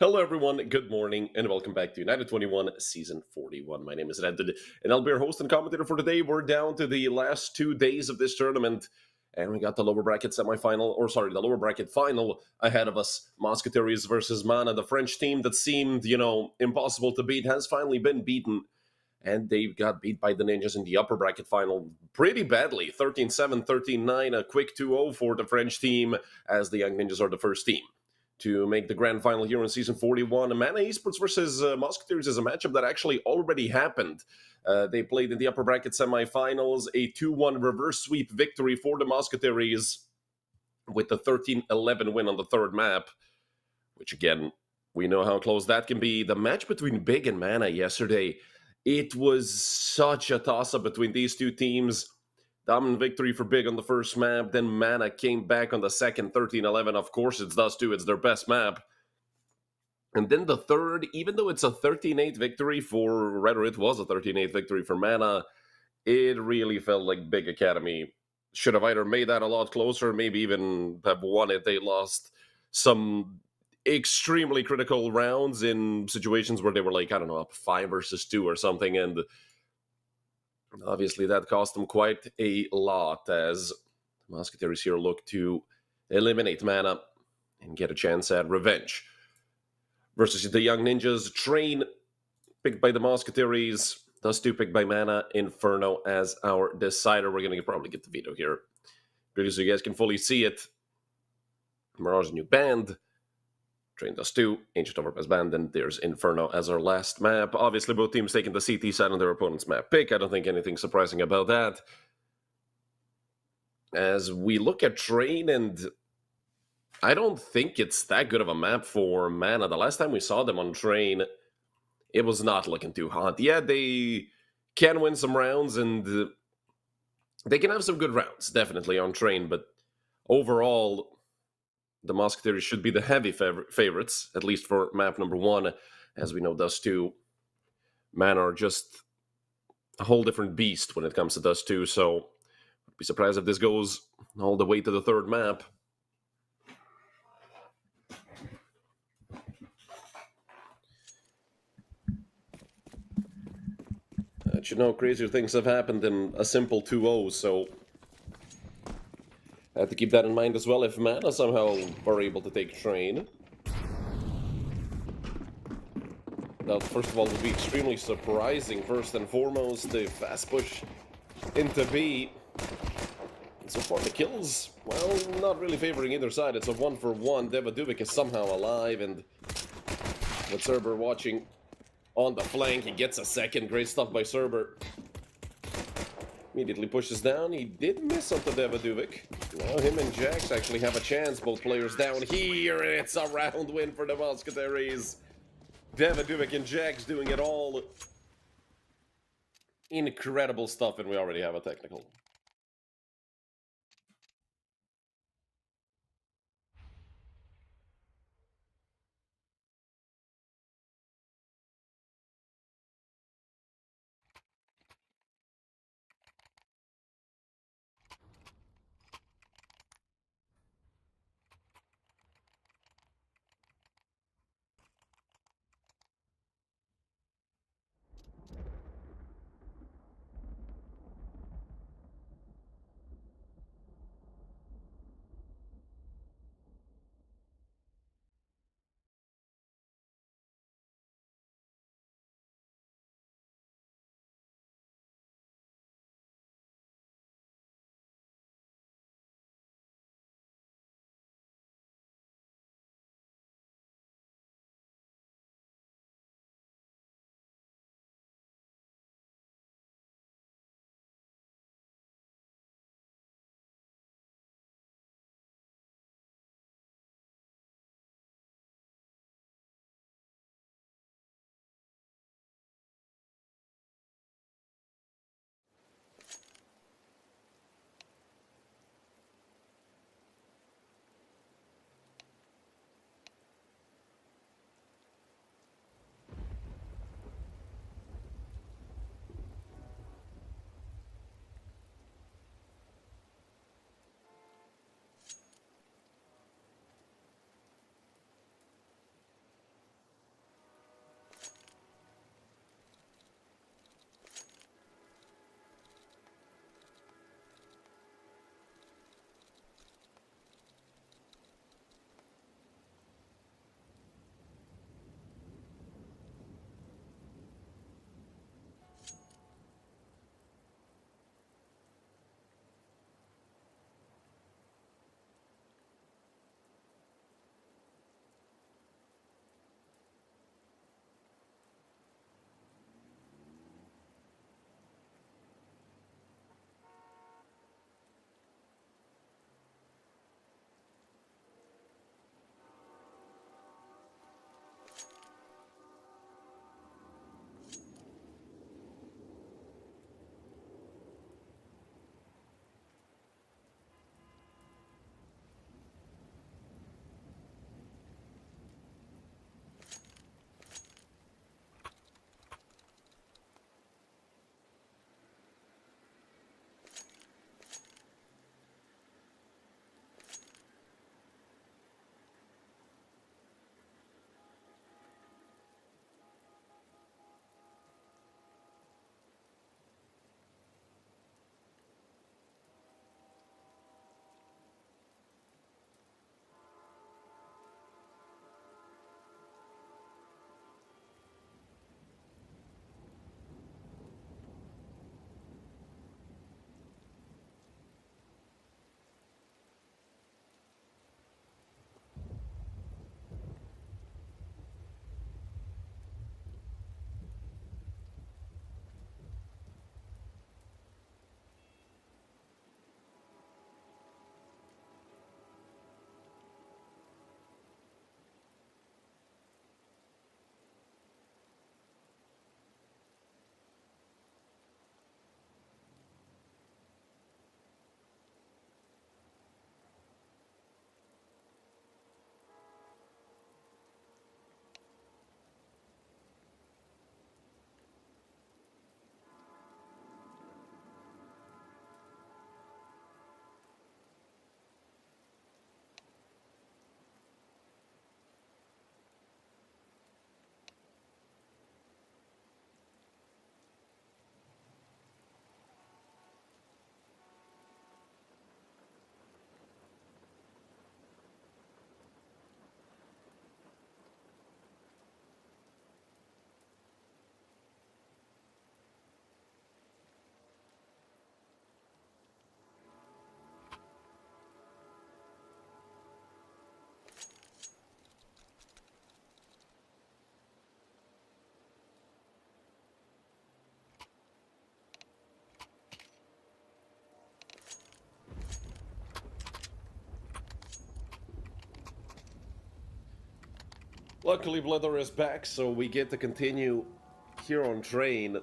Hello, everyone. Good morning, and welcome back to United21 Season 41. My name is Red, and I'll be your host and commentator for today. We're down to the last 2 days of this tournament, and we got the lower bracket semifinal, the lower bracket final ahead of us. Mousquetaires versus Mana, the French team that seemed, impossible to beat, has finally been beaten, and they got beat by the Ninjas in the upper bracket final pretty badly. 13-7, 13-9, a quick 2-0 for the French team, as the Young Ninjas are the first team to make the grand final here in Season 41. Mana Esports versus Mousquetaires is a matchup that actually already happened. They played in the upper bracket semifinals, a 2-1 reverse sweep victory for the Mousquetaires with the 13-11 win on the third map, which again, we know how close that can be. The match between Big and Mana yesterday, it was such a toss-up between these two teams. Dominant victory for Big on the first map. Then Mana came back on the second, 13-11. Of course, it's Dust 2. It's their best map. And then the third, even though it's a 13-8 victory for, rather it was a 13-8 victory for Mana, it really felt like Big Academy should have either made that a lot closer, maybe even have won it. They lost some extremely critical rounds in situations where they were like, I don't know, up 5 versus 2 or something, and obviously, that cost them quite a lot, as Mousquetaires here look to eliminate Mana and get a chance at revenge. Versus the Young Ninjas, Train picked by the Mousquetaires, Dust 2 picked by Mana, Inferno as our decider. We're going to probably get the video here because you guys can fully see it. Mirage new band, Train Dust 2, Ancient Overpass Band, and there's Inferno as our last map. Obviously, both teams taking the CT side on their opponent's map pick. I don't think anything surprising about that. As we look at Train, and I don't think it's that good of a map for Mana. The last time we saw them on Train, it was not looking too hot. Yeah, they can win some rounds, and they can have some good rounds, definitely, on Train, but overall, the Mousquetaires should be the heavy favorites, at least for map number 1. As we know, Dust 2, Mana are just a whole different beast when it comes to Dust 2, so I'd be surprised if this goes all the way to the third map. Crazier things have happened in a simple 2-0, so I have to keep that in mind as well if Mana somehow are able to take Train. That, first of all, would be extremely surprising, first and foremost, the fast push into B. And so far, the kills, well, not really favoring either side. It's a 1-for-1. Devaduvic is somehow alive, and with Cerber watching on the flank, he gets a second. Great stuff by Cerber. Immediately pushes down. He did miss on the Devaduvic. Now him and Jax actually have a chance. Both players down here. It's a round win for the Mousquetaires. Devaduvic and Jax doing it all. Incredible stuff, and we already have a technical. Luckily, Bledor is back, so we get to continue here on train.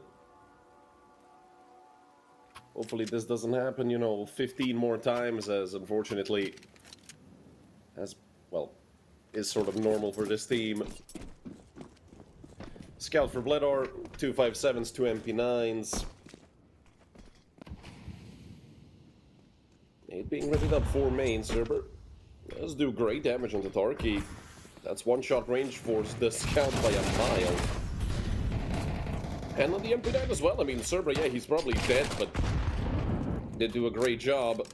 Hopefully this doesn't happen, you know, 15 more times, as unfortunately, well, is sort of normal for this team. Scout for Bledor, 257s, 2 MP9s. 8 being readied up for main. Cerber does do great damage on the Tarky. That's one-shot range for the Scout by a mile. And on the MP9 as well. I mean, Cerber, yeah, he's probably dead, but did do a great job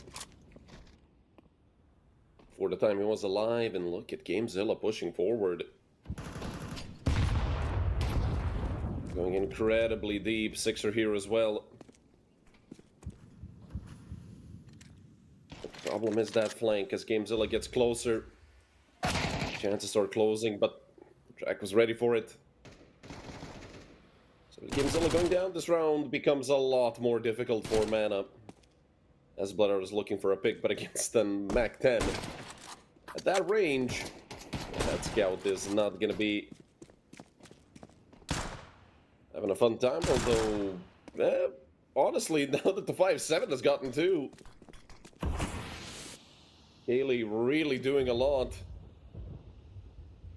for the time he was alive. And look at Gamezilla pushing forward. Going incredibly deep. Sixer here as well. The problem is that flank as Gamezilla gets closer. Chances are closing, but Jack was ready for it. So Gamezilla going down this round becomes a lot more difficult for Mana. As Bledor is looking for a pick, but against an Mac 10. At that range, that Scout is not going to be having a fun time, although, honestly, now that the 5-7 has gotten two, Kaylee really doing a lot.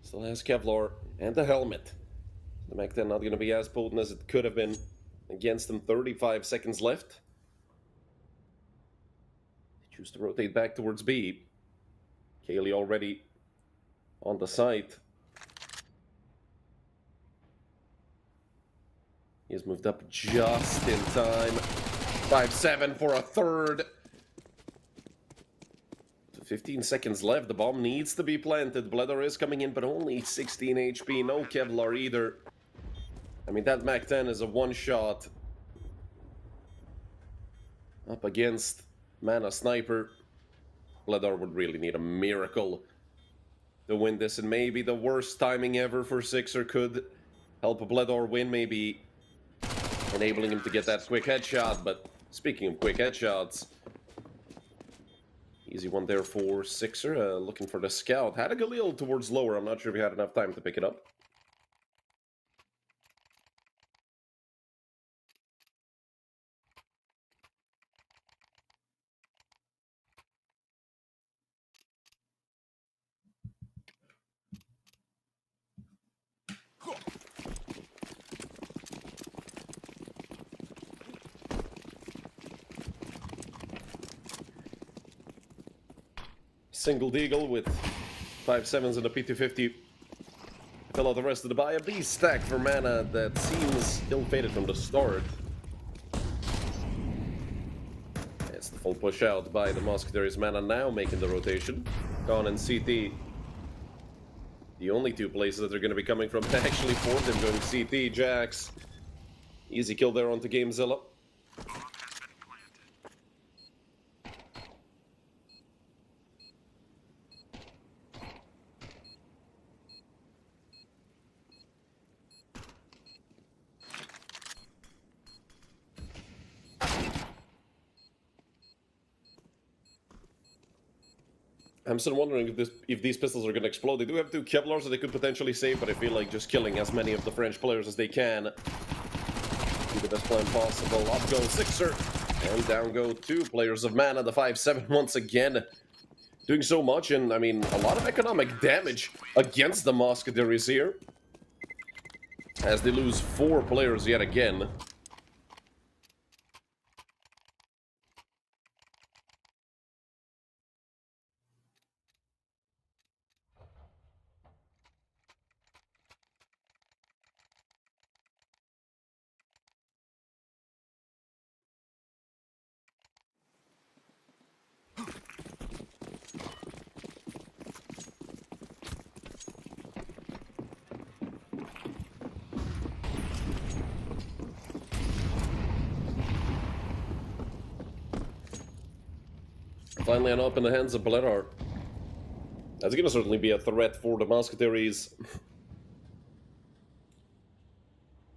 Still has Kevlar and the helmet. The Mac 10 not going to be as potent as it could have been against them. 35 seconds left. They choose to rotate back towards B. Kaylee already on the site. He has moved up just in time. 5-7 for a third. 15 seconds left. The bomb needs to be planted. Bledor is coming in, but only 16 HP. No Kevlar either. I mean, that Mac 10 is a one-shot. Up against Mana Sniper. Bledor would really need a miracle to win this, and maybe the worst timing ever for Sixer could help Bledor win, maybe enabling him to get that quick headshot. But speaking of quick headshots, easy one there for Sixer, looking for the Scout. Had a Galil towards lower. I'm not sure if he had enough time to pick it up. Single Deagle with 5-7s and a P250. Fill out the rest of the buy. A B stack for Mana that seems ill-fated from the start. It's the full push out by the Mousquetaires. Mana now making the rotation. Dawn and CT. The only two places that they're going to be coming from to actually force them going CT. Jax. Easy kill there onto Gamezilla. I'm still wondering if these pistols are going to explode. They do have two Kevlars that they could potentially save, but I feel like just killing as many of the French players as they can be the best plan possible. Up go Sixer, and down go two players of Mana. The 5-7 once again doing so much, and I mean, a lot of economic damage against the Mousquetaires here, as they lose 4 players yet again. Finally, an up in the hands of Bledor. That's going to certainly be a threat for the Mousquetaires.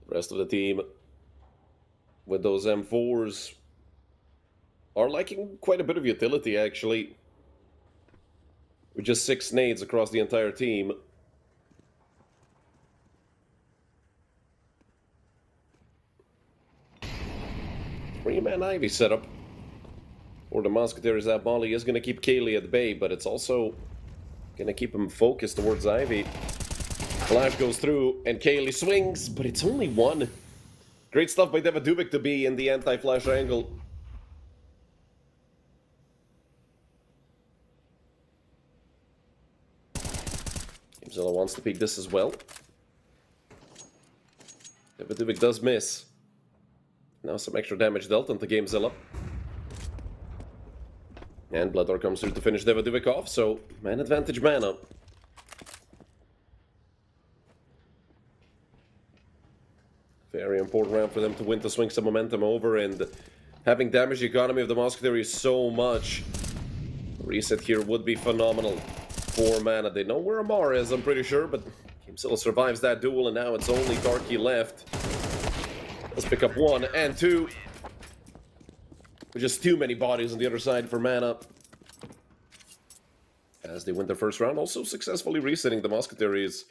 The rest of the team, with those M4s, are liking quite a bit of utility, actually. With just 6 nades across the entire team. Three-man Ivy setup. Or the Mousquetaires. That Molly is going to keep Kaylee at bay, but it's also going to keep him focused towards Ivy. Flash goes through, and Kaylee swings, but it's only one. Great stuff by Devaduvic to be in the anti-flash angle. Gamezilla wants to peek this as well. Devaduvic does miss. Now some extra damage dealt into Gamezilla. And Bloodor comes through to finish Devaduvic off, so man advantage mana. Very important round for them to win to swing some momentum over, and having damaged the economy of the Mousquetaires so much. Reset here would be phenomenal. 4 mana. They know where Amar is, I'm pretty sure, but Gamezilla survives that duel, and now it's only Darky left. Let's pick up 1 and 2. Just too many bodies on the other side for mana. As they win their first round, also successfully resetting the Mousquetaires.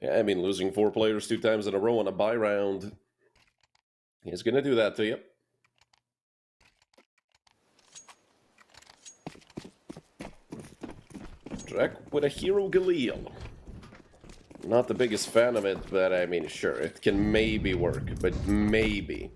Yeah, I mean, losing 4 players 2 times in a row on a bye round. He's gonna do that to you. Drek with a Hero Galil. Not the biggest fan of it, but I mean, sure, it can maybe work, but maybe.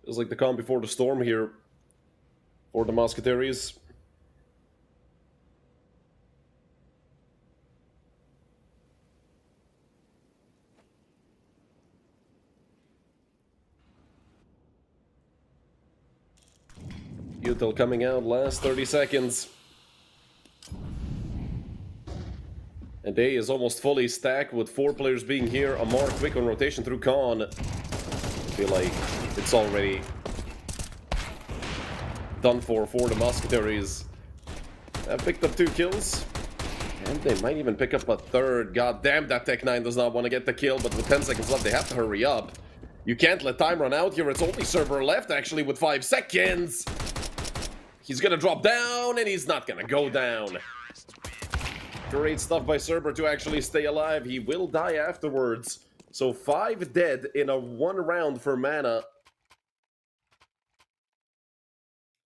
Feels like the calm before the storm here for the Mousquetaires. Util coming out last 30 seconds. And Day is almost fully stacked with 4 players being here. Amar quick on rotation through Khan. I feel like it's already done for the Mousquetaires. Have picked up 2 kills. And they might even pick up a 3rd. God damn, that Tech9 does not want to get the kill, but with 10 seconds left, they have to hurry up. You can't let time run out here. It's only Server left, actually, with 5 seconds. He's gonna drop down, and he's not gonna go down. Great stuff by Server to actually stay alive. He will die afterwards. So 5 dead in a 1 round for mana.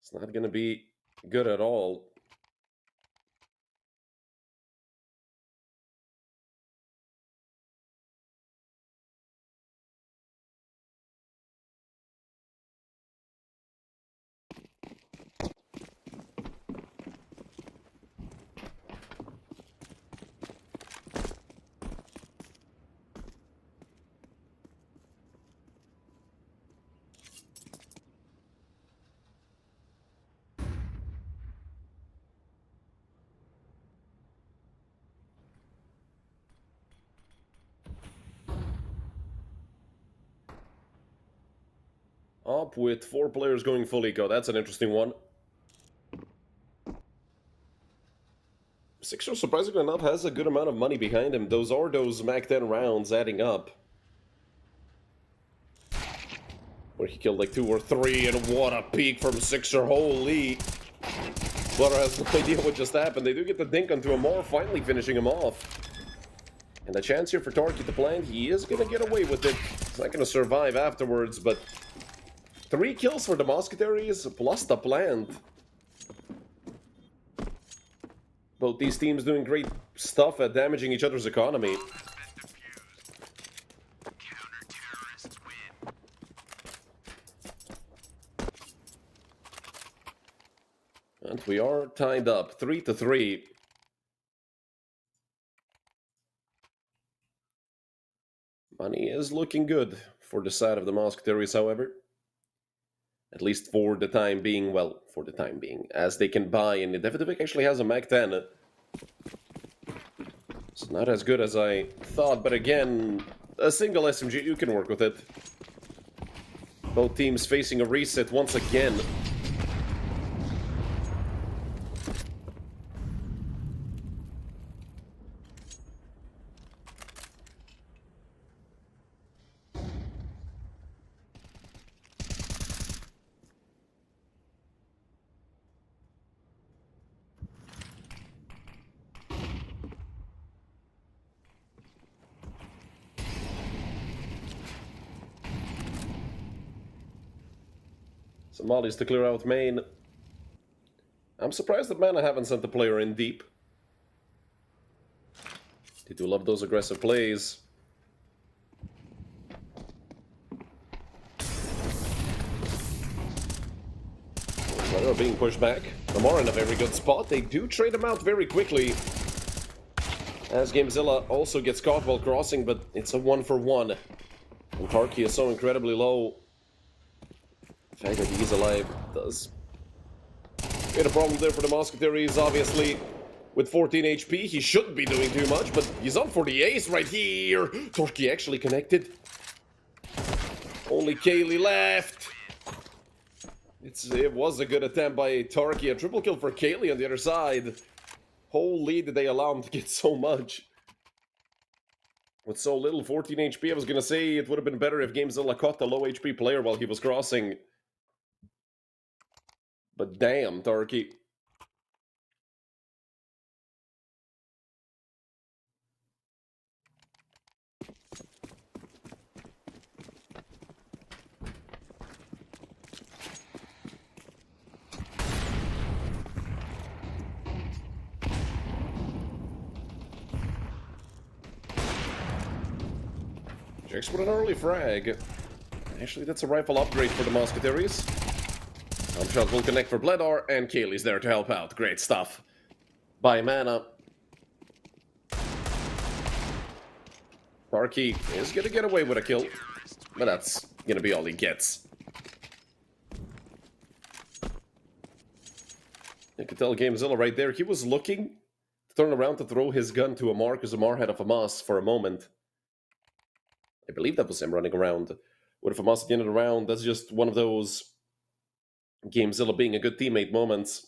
It's not gonna be good at all. Up with 4 players going full eco. That's an interesting one. Sixer, surprisingly enough, has a good amount of money behind him. Those are those Mac 10 rounds adding up. Where he killed like 2 or 3, and what a peek from Sixer. Holy. Butter has no idea what just happened. They do get the dink onto Amar, finally finishing him off. And a chance here for Tarky to plant. He is going to get away with it. He's not going to survive afterwards, but 3 kills for the Mousquetaires, plus the plant. Both these teams doing great stuff at damaging each other's economy. we are tied up 3-3. Money is looking good for the side of the Mousquetaires, however. At least for the time being. Well, for the time being. As they can buy, and Definitive actually has a Mac 10. It's not as good as I thought, but again, a single SMG, you can work with it. Both teams facing a reset once again. Some mollies to clear out main. I'm surprised that Mana haven't sent the player in deep. They do love those aggressive plays. They're being pushed back. Lamar in a very good spot. They do trade him out very quickly. As Gamezilla also gets caught while crossing, but it's a 1-for-1. And Tarky is so incredibly low. The fact that he's alive does create a problem there for the Mousquetaires, obviously. With 14 HP, he shouldn't be doing too much, but he's on for the ace right here. Tarky actually connected. Only Kaylee left. It was a good attempt by Tarky. A triple kill for Kaylee on the other side. Holy, did they allow him to get so much? With so little, 14 HP, I was gonna say it would have been better if Gamezilla caught the low HP player while he was crossing. But damn, Tarky. Jax with an early frag. Actually, that's a rifle upgrade for the Mousquetaires. Shot will connect for Bledar, and Kaylee's there to help out. Great stuff by Mana. Tarky is gonna get away with a kill, but that's gonna be all he gets. You can tell Gamezilla right there, he was looking to turn around to throw his gun to Amar, because Amar had a FAMAS for a moment. I believe that was him running around with a FAMAS at the end of the round. That's just one of those Gamezilla being a good teammate moments.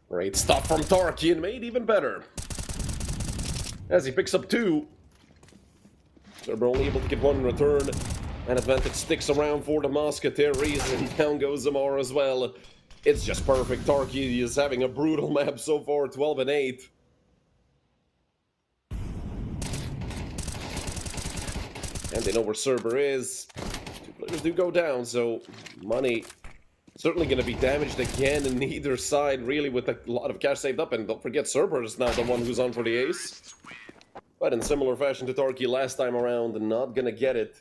Great stop from Tarky, and made even better as he picks up 2. They're only able to get 1 in return. An advantage sticks around for the Mousquetaires, and down goes Zamar as well. It's just perfect. Tarky is having a brutal map so far, 12-8. And they know where Cerber is. 2 players do go down, so Money certainly going to be damaged again in either side, really, with a lot of cash saved up. And don't forget, Cerber is now the one who's on for the ace. But in similar fashion to Tarky last time around, not gonna get it.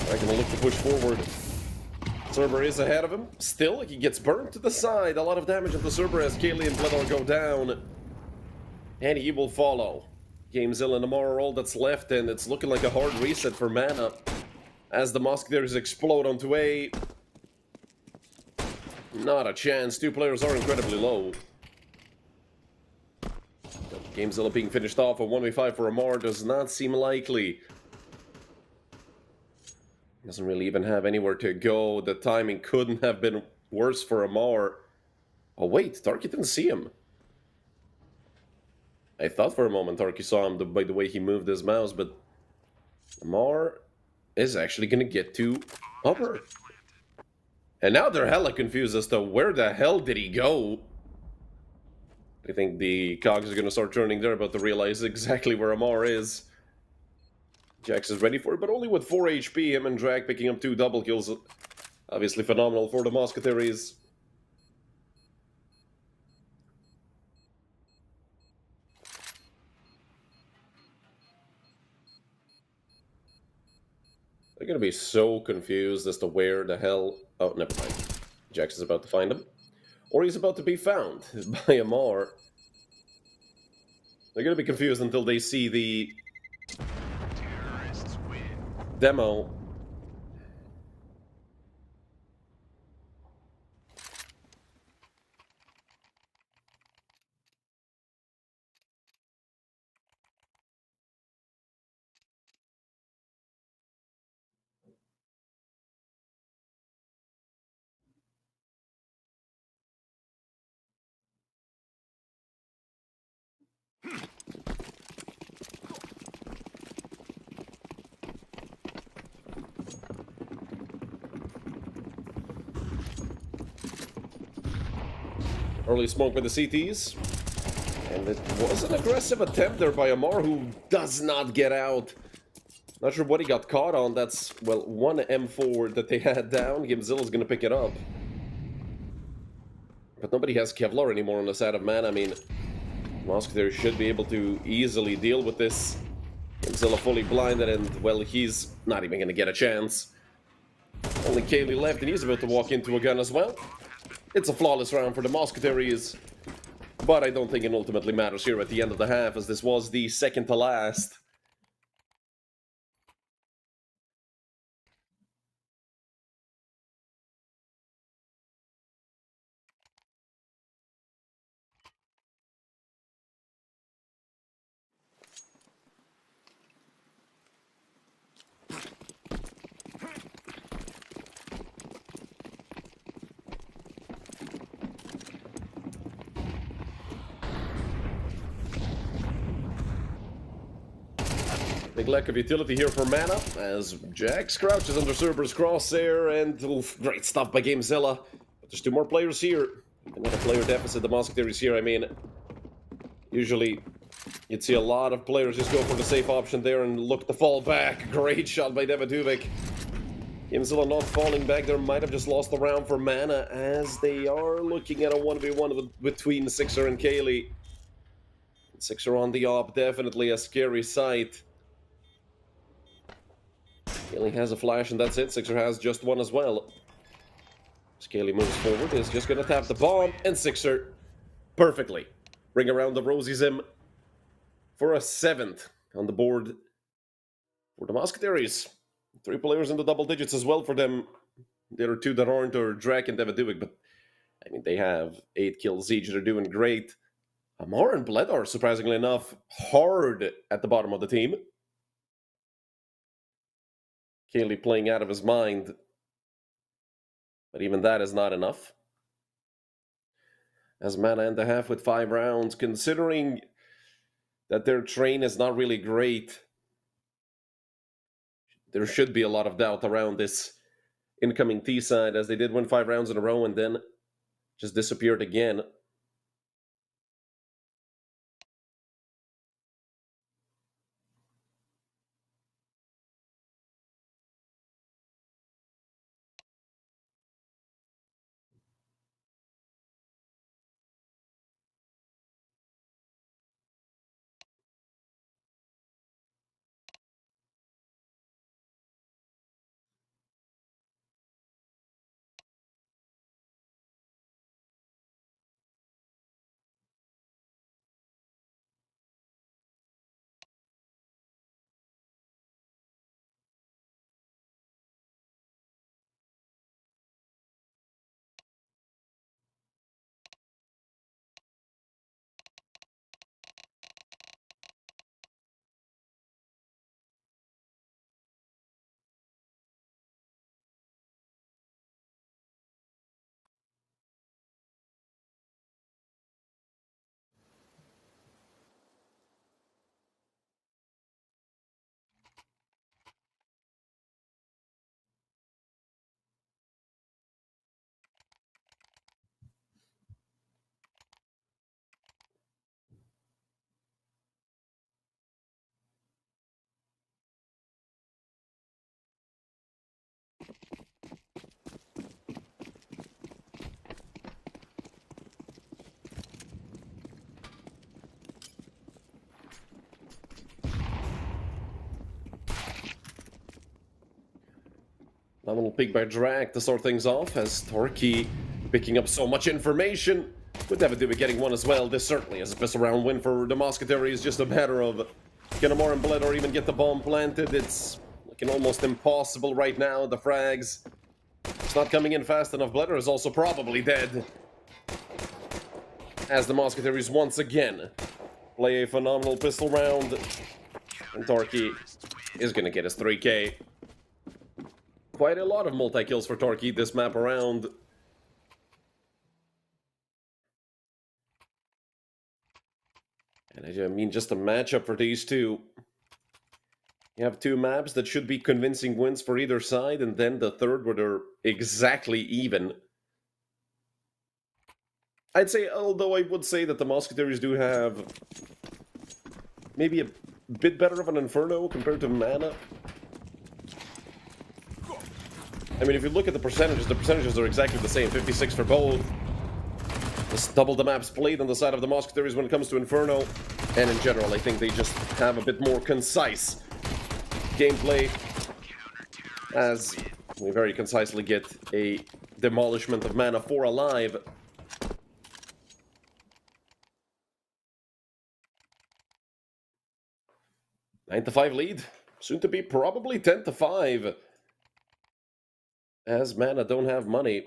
They're gonna look to push forward. Cerber is ahead of him. Still, he gets burned to the side. A lot of damage on the Cerber as Kaylee and Bledar go down. And he will follow. Gamezilla and Amar are all that's left, and it's looking like a hard reset for Mana. As the Mousquetaires explode onto A. Not a chance. 2 players are incredibly low. Gamezilla being finished off. A 1v5 for Amar does not seem likely. Doesn't really even have anywhere to go. The timing couldn't have been worse for Amar. Oh wait, Tarky didn't see him. I thought for a moment Tarky saw him by the way he moved his mouse, but Amar is actually going to get to upper. And now they're hella confused as to where the hell did he go. I think the cogs are going to start turning. They're about to realize exactly where Amar is. Jax is ready for it, but only with 4 HP. Him and Drag picking up 2 double kills. Obviously phenomenal for the Mousquetaires. They're going to be so confused as to where the hell... Oh, never mind. Jax is about to find him. Or he's about to be found by Amar. They're going to be confused until they see the demo. Early smoke with the CTs. And it was an aggressive attempt there by Amar, who does not get out. Not sure what he got caught on. That's, well, one M4 that they had down. Gimzilla's going to pick it up. But nobody has Kevlar anymore on the side of man. I mean, Mousquetaires should be able to easily deal with this. Gimzilla fully blinded, and, well, he's not even going to get a chance. Only Kaylee left, and he's about to walk into a gun as well. It's a flawless round for the Mousquetaires. But I don't think it ultimately matters here at the end of the half, as this was the second to last. Big lack of utility here for mana, as Jax crouches under Cerberus Crosshair, and oof, great stuff by Gamezilla. But there's 2 more players here. Another player deficit, the Mousquetaires here. I mean, usually you'd see a lot of players just go for the safe option there and look to fall back. Great shot by Devaduvic. Gamezilla not falling back there, might have just lost the round for mana, as they are looking at a 1v1 between Sixer and Kaylee. Sixer on the op, definitely a scary sight. Kaylee has a flash, and that's it. Sixer has just one as well. Scaly moves forward, is just going to tap the bomb, and Sixer perfectly bring around the Rosie Zim for a 7th on the board for the Mousquetaires. 3 players in the double digits as well for them. There are 2 that aren't, or Drake and Devaduvic, but I mean, they have 8 kills each. They're doing great. Amar and Bled are, surprisingly enough, hard at the bottom of the team. Kaylee playing out of his mind. But even that is not enough. As mana and a half with 5 rounds, considering that their train is not really great, there should be a lot of doubt around this incoming T side, as they did win 5 rounds in a row and then just disappeared again. A little peek by Drag to start things off, as Torquay picking up so much information. Would never do with getting one as well. This certainly is a pistol round win for the Mousquetaires. Just a matter of get a more in blood or even get the bomb planted. It's looking almost impossible right now. The frags, it's not coming in fast enough. Bledder is also probably dead, as the Mousquetaires once again play a phenomenal pistol round. And Torquay is going to get his 3K. Quite a lot of multi-kills for Torquay this map around. And I mean, just a matchup for these two. You have two maps that should be convincing wins for either side, and then the third where they're exactly even. I'd say, although I would say that the Mousquetaires do have maybe a bit better of an Inferno compared to Mana. I mean, if you look at the percentages are exactly the same. 56 for both. Just double the maps played on the side of the Mousquetaires when it comes to Inferno. And in general, I think they just have a bit more concise gameplay, as we very concisely get a demolishment of Mana 4 alive. (9-5) lead. Soon to be probably 10-5. As Mana don't have money.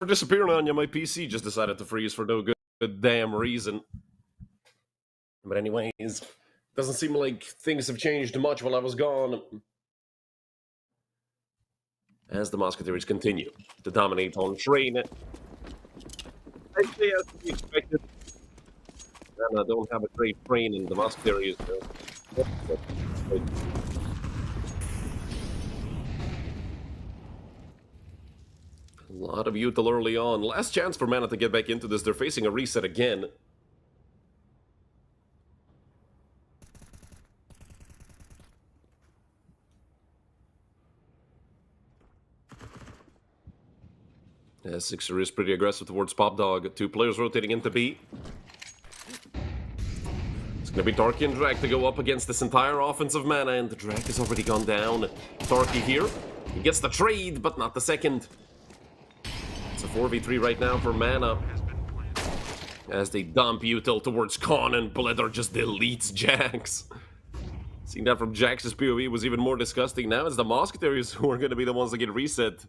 disappearing on you. My PC just decided to freeze for no good damn reason. But anyways, doesn't seem like things have changed much while I was gone. As the Mousquetaires continue to dominate on train. I say as to be expected. And I don't have a great train in the Mousquetaires. A lot of util early on. Last chance for Mana to get back into this. They're facing a reset again. Yeah, Sixer is pretty aggressive towards Pop Dog. Two players rotating into B. It's going to be Darky and Drake to go up against this entire offensive Mana, and the Drake has already gone down. Darky here. He gets the trade, but not the second. It's a 4v3 right now for Mana. As they dump util towards Con, and Bledar just deletes Jax. Seeing that from Jax's POV was even more disgusting. Now it's the Mousquetaires who are going to be the ones that get reset.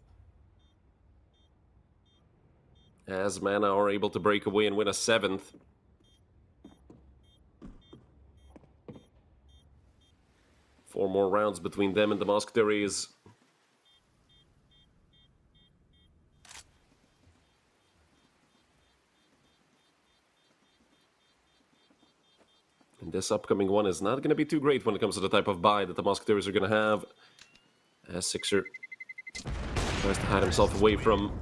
As Mana are able to break away and win a 7th. Four more rounds between them and the Mousquetaires. And this upcoming one is not going to be too great when it comes to the type of buy that the Mousquetaires are going to have. As Sixer tries to hide himself away from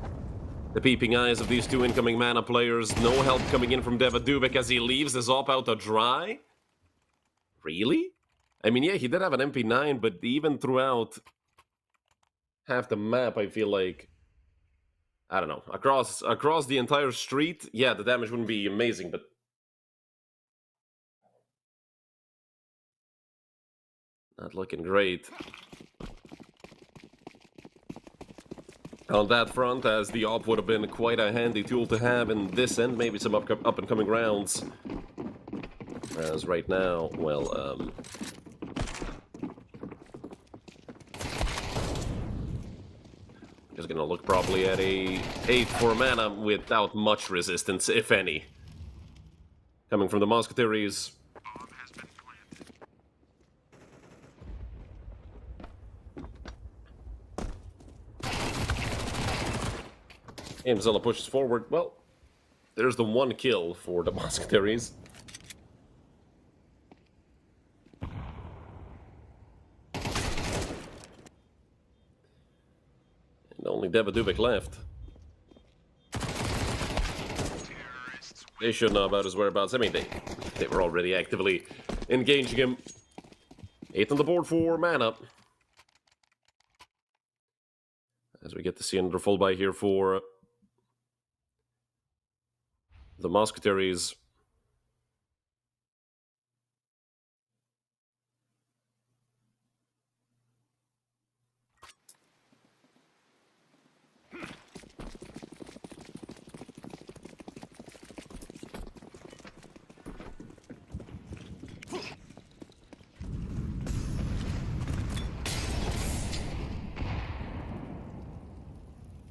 the peeping eyes of these two incoming Mana players. No help coming in from Dubek as he leaves his op out to dry. Really? I mean, yeah, he did have an MP9, but even throughout half the map, I feel like, I don't know, across the entire street, yeah, the damage wouldn't be amazing, but not looking great on that front, as the op would have been quite a handy tool to have in this end, maybe some up-and-coming rounds. As right now, well, just gonna look probably at a 8 for Mana without much resistance, if any. Coming from the Mousquetaires. Amzilla pushes forward. Well, there's the one kill for the Mousquetaires. And only Dubek left. They should know about his whereabouts. I mean, they were already actively engaging him. 8 on the board for Mana. As we get to see another full buy here for the Mousquetaires.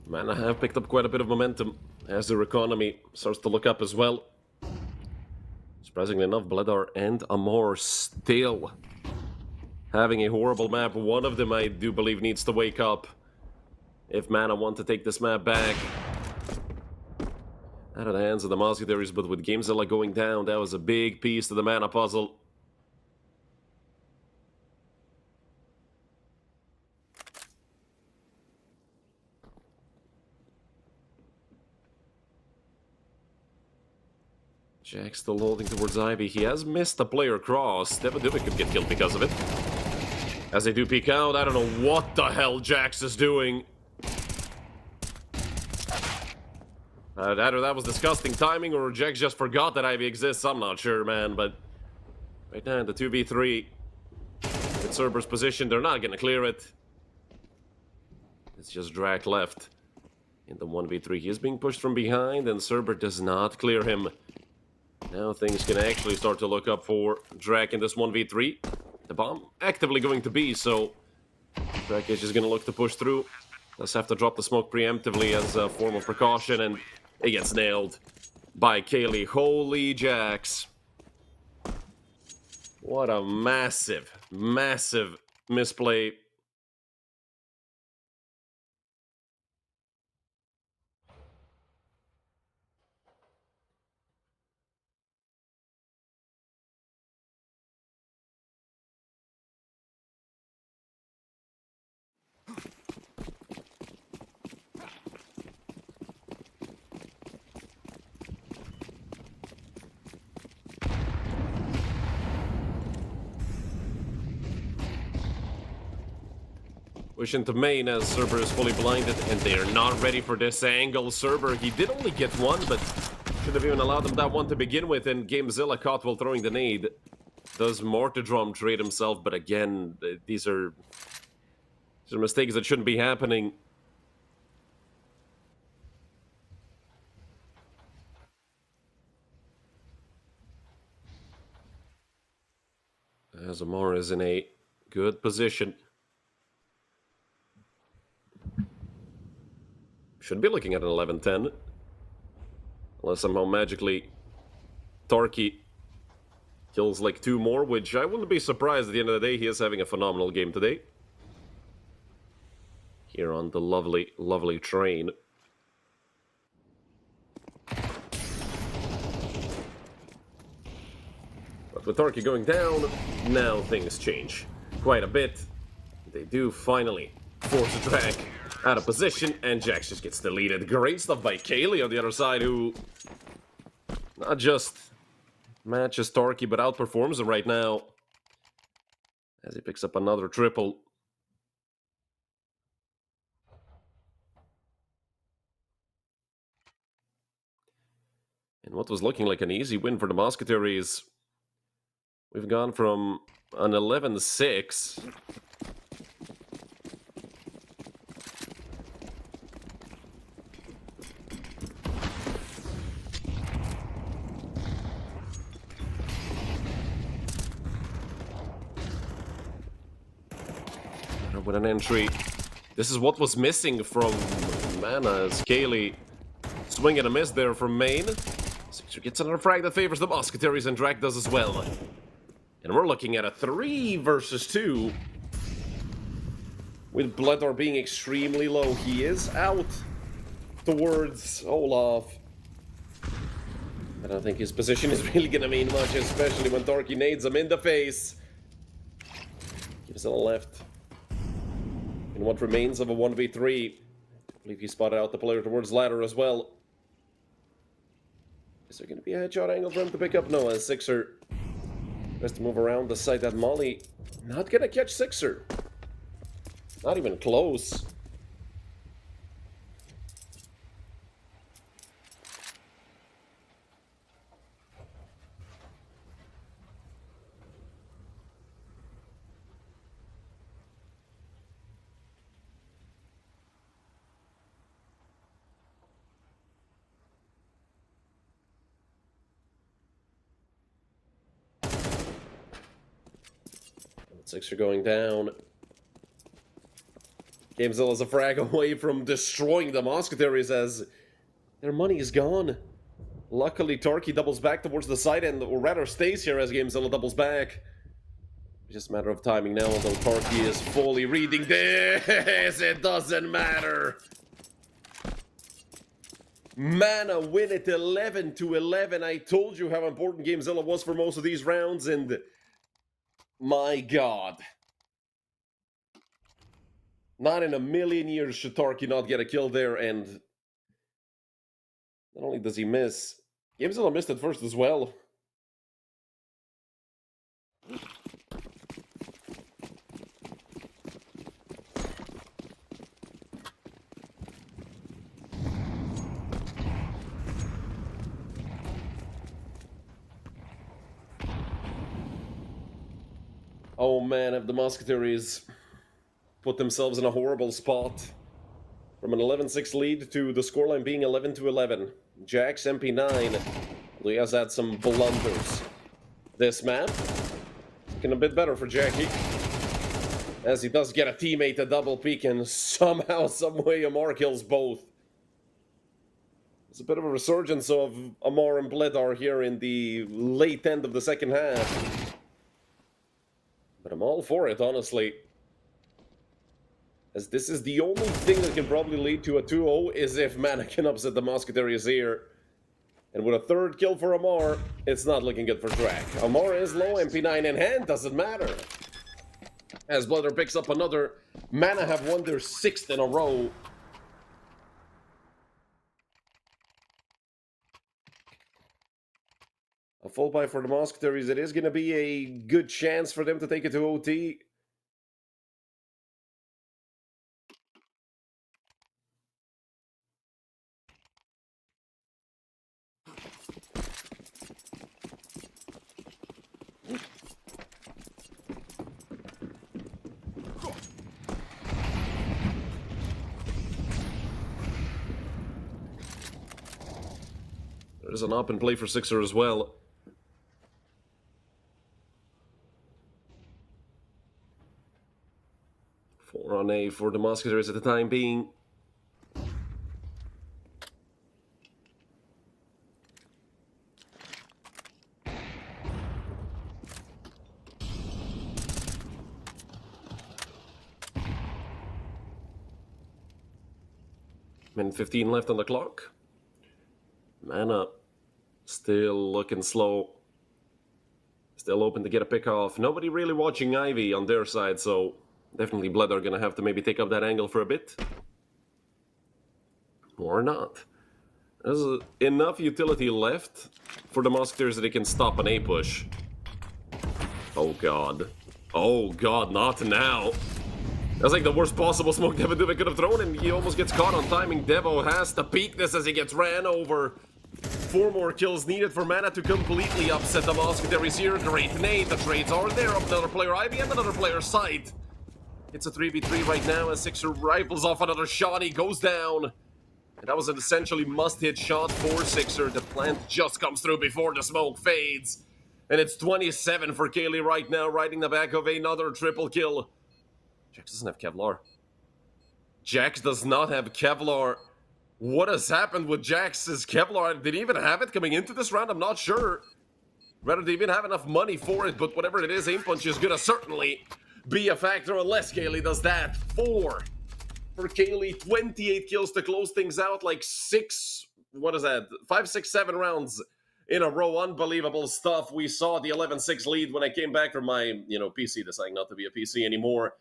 Mana have picked up quite a bit of momentum as their economy starts to look up as well. Surprisingly enough, Bledar and Amor still having a horrible map. One of them, I do believe, needs to wake up if Mana want to take this map back out of the hands of the Mousquetaires. But with Gamezilla going down, that was a big piece to the Mana puzzle. Jack still holding towards Ivy. He has missed a player cross. Dubek could get killed because of it. As they do peek out, I don't know what the hell Jax is doing. Either that was disgusting timing or Jax just forgot that Ivy exists. I'm not sure, man. But right now, the 2v3 with Cerber's position, they're not going to clear it. It's just Drac left in the 1v3. He is being pushed from behind, and Cerber does not clear him. Now things can actually start to look up for Drac in this 1v3. The bomb actively going to be, so Drac is just going to look to push through. Does have to drop the smoke preemptively as a form of precaution, and it gets nailed by Kaylee. Holy jacks. What a massive, massive misplay. Push into main as Cerber is fully blinded, and they are not ready for this angle. Cerber, he did only get one, but should have even allowed him that one to begin with, and Gamezilla caught while throwing the nade. Does Mortardrum trade himself, but again, these are mistakes that shouldn't be happening. As Amar is in a good position. Should be looking at an 11-10. Unless somehow magically Tarky kills like 2 more, which I wouldn't be surprised at the end of the day. He is having a phenomenal game today. Here on the lovely, lovely train. But with Tarky going down, now things change quite a bit. They do finally force a drag out of position, and Jax just gets deleted. Great stuff by Kaylee on the other side, who not just matches Tarky, but outperforms him right now as he picks up another triple. And what was looking like an easy win for the Mousquetaires, we've gone from an 11-6 with an entry. This is what was missing from Mana, as Kaylee swing and a miss there from main. Sixer gets another frag that favors the Mousquetaires, and Drake does as well. And we're looking at a 3 versus 2. With Bloodor being extremely low. He is out towards Olaf. I don't think his position is really going to mean much, especially when Tarky nades him in the face. Gives it a left. In what remains of a 1v3. I believe he spotted out the player towards ladder as well. Is there going to be a headshot angle for him to pick up? No, as Sixer has to move around the side. That Molly not going to catch Sixer. Not even close. Sixer going down. Gamezilla's a frag away from destroying the Mousquetaires as their money is gone. Luckily, Tarky doubles back towards the side end, or rather stays here as Gamezilla doubles back. It's just a matter of timing now until Tarky is fully reading this. It doesn't matter. Mana win it 11-11. I told you how important Gamezilla was for most of these rounds, and my God. Not in a million years should Tarky not get a kill there, and not only does he miss, Gamezilla missed it first as well. Oh man, if the Mousquetaires put themselves in a horrible spot. From an 11-6 lead to the scoreline being 11-11. Jax MP9. He has had some blunders. This map, looking a bit better for Jackie. As he does get a teammate to double peek, and somehow, someway, Amar kills both. It's a bit of a resurgence of Amar and Bledar here in the late end of the second half. But I'm all for it, honestly. As this is the only thing that can probably lead to a 2-0 is if Mana can upset the Mousquetaires here. And with a third kill for Amar, it's not looking good for Drak. Amar is low, MP9 in hand, doesn't matter. As Bledar picks up another, Mana have won their 6th in a row. A full buy for the Mousquetaires. It is going to be a good chance for them to take it to OT. There's an up and play for Sixer as well. Four on A for the Mousquetaires at the time being. Minute 15 left on the clock. Mana still looking slow. Still open to get a pick off. Nobody really watching Ivy on their side, so definitely Bledar gonna have to maybe take up that angle for a bit. Or not. There's enough utility left for the Mousquetaires that they can stop an A push. Oh god. Oh god, not now. That's like the worst possible smoke Devo could have thrown, and he almost gets caught on timing. Devo has to peek this as he gets ran over. 4 more kills needed for Mana to completely upset the Mousquetaires here. Great nade, the trades are there. Up another player Ivy and another player Sight. It's a 3v3 right now as Sixer rifles off another shot. He goes down. And that was an essentially must-hit shot for Sixer. The plant just comes through before the smoke fades. And it's 27 for Kaylee right now, riding the back of another triple kill. Jax doesn't have Kevlar. Jax does not have Kevlar. What has happened with Jax's Kevlar? Did he even have it coming into this round? I'm not sure. Whether they even have enough money for it, but whatever it is, Aim Punch is gonna certainly be a factor unless Kaylee does that. 4 for Kaylee, 28 kills to close things out, like 6, what is that? 5, 6, 7 rounds in a row. Unbelievable stuff. We saw the 11-6 lead when I came back from my, PC deciding not to be a PC anymore.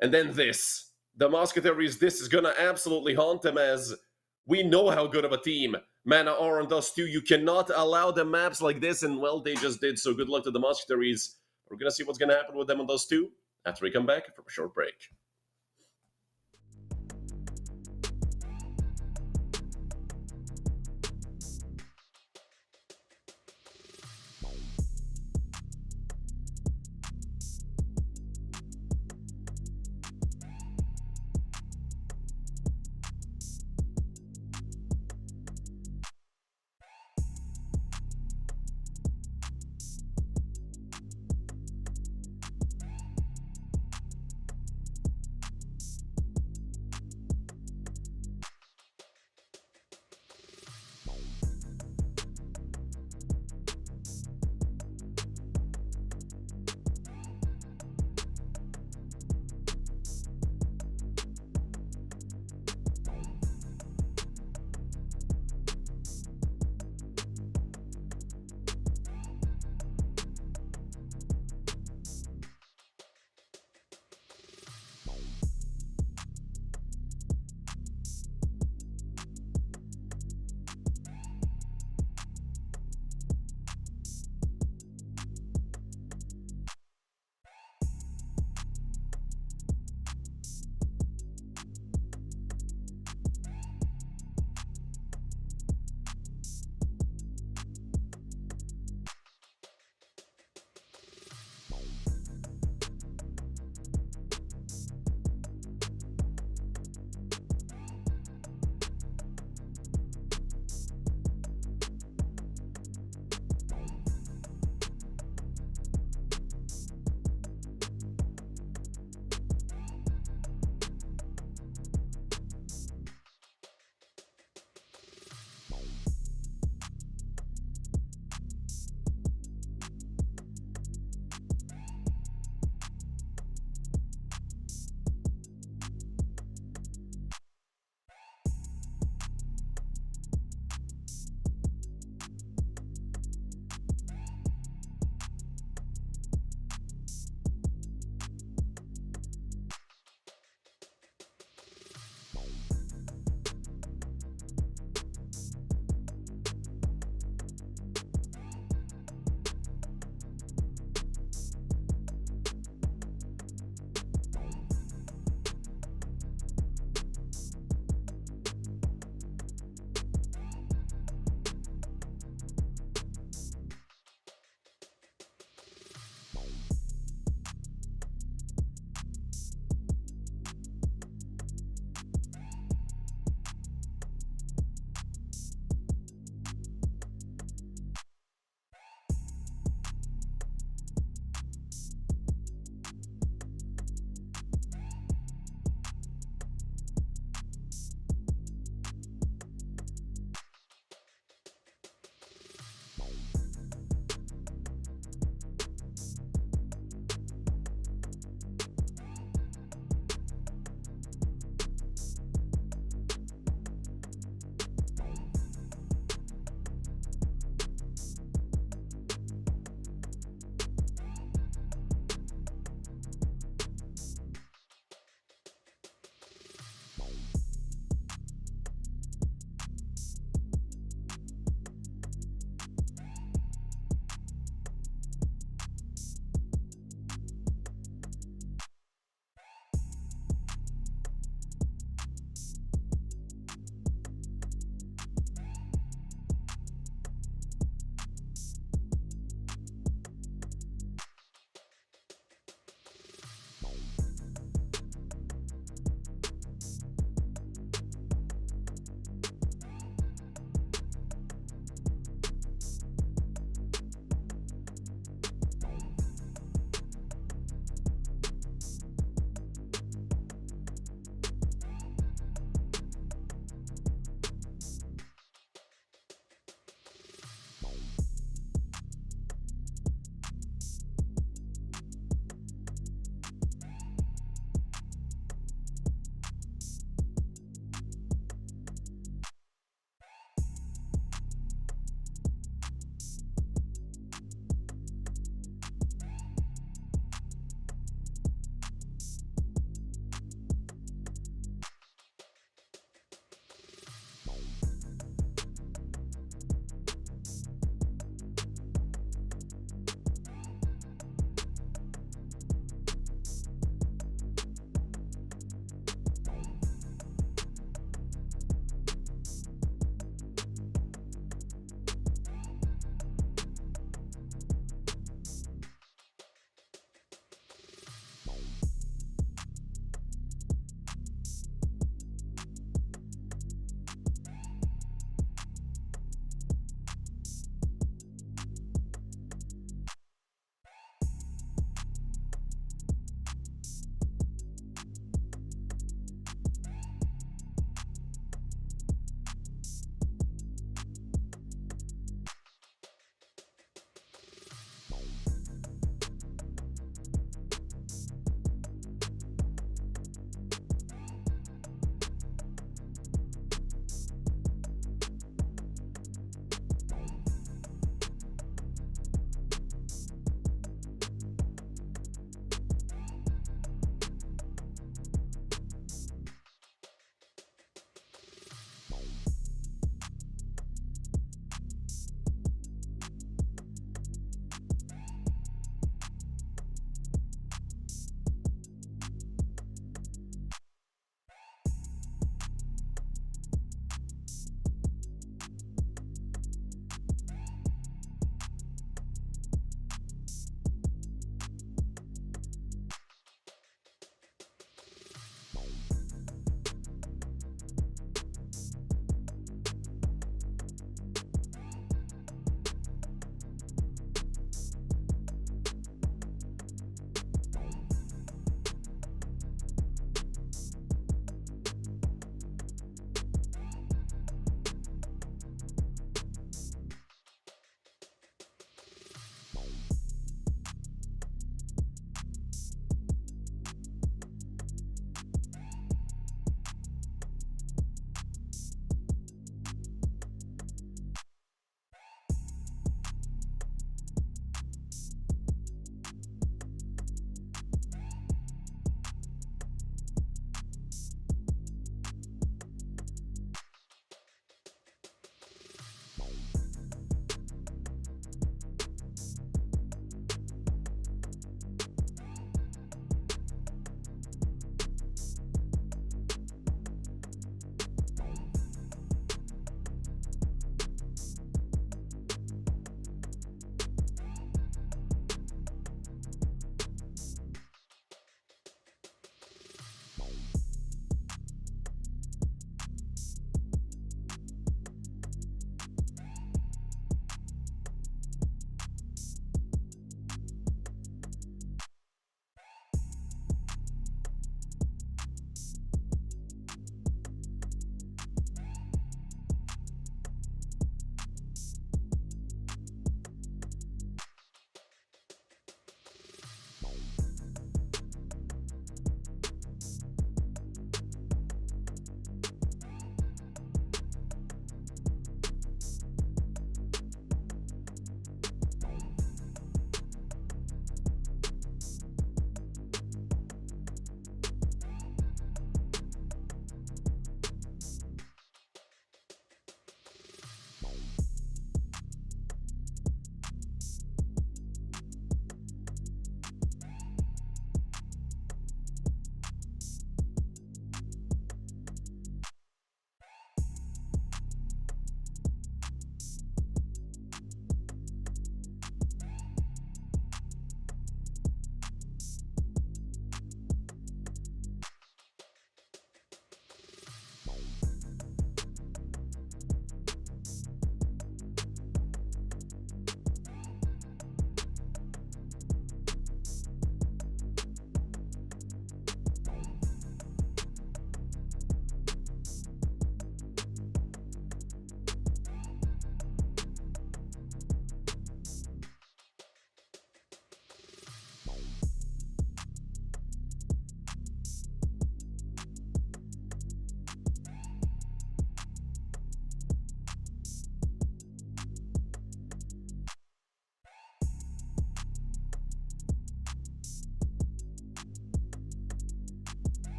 And then this. The Mousquetaires, this is gonna absolutely haunt them as we know how good of a team Mana are on Dust 2. You cannot allow them maps like this, and well, they just did, so good luck to the Mousquetaires. We're gonna see what's gonna happen with them on Dust 2 after we come back from a short break.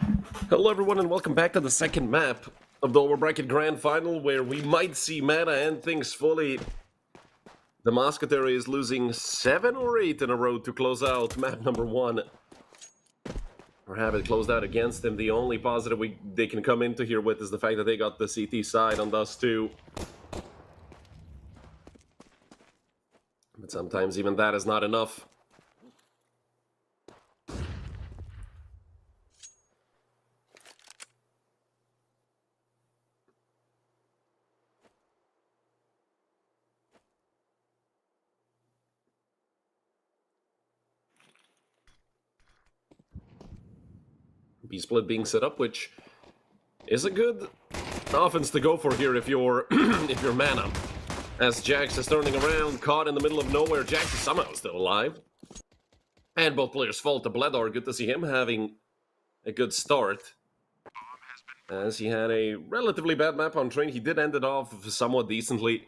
Hello everyone and welcome back to the second map of the lower bracket grand final, where we might see Mana end things fully. The Mousquetaires is losing 7 or 8 in a row to close out map number 1. Or have it closed out against them. The only positive they can come into here with is the fact that they got the CT side on Dust 2. But sometimes even that is not enough. B-split being set up, which is a good offense to go for here if you're if you're Mana. As Jax is turning around, caught in the middle of nowhere. Jax is somehow still alive. And both players fall to Bledar. Good to see him having a good start, as he had a relatively bad map on train. He did end it off somewhat decently,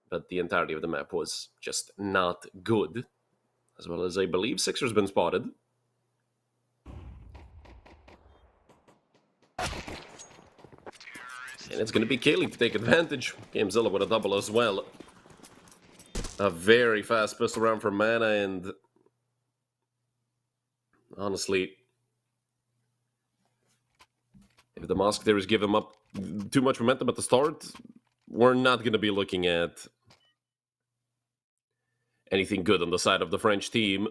but the entirety of the map was just not good. As well as I believe Sixer's been spotted. And it's going to be Kaylee to take advantage. Gamezilla with a double as well. A very fast pistol round for Mana, and honestly, if the Mousquetaires give him up too much momentum at the start, we're not going to be looking at anything good on the side of the French team.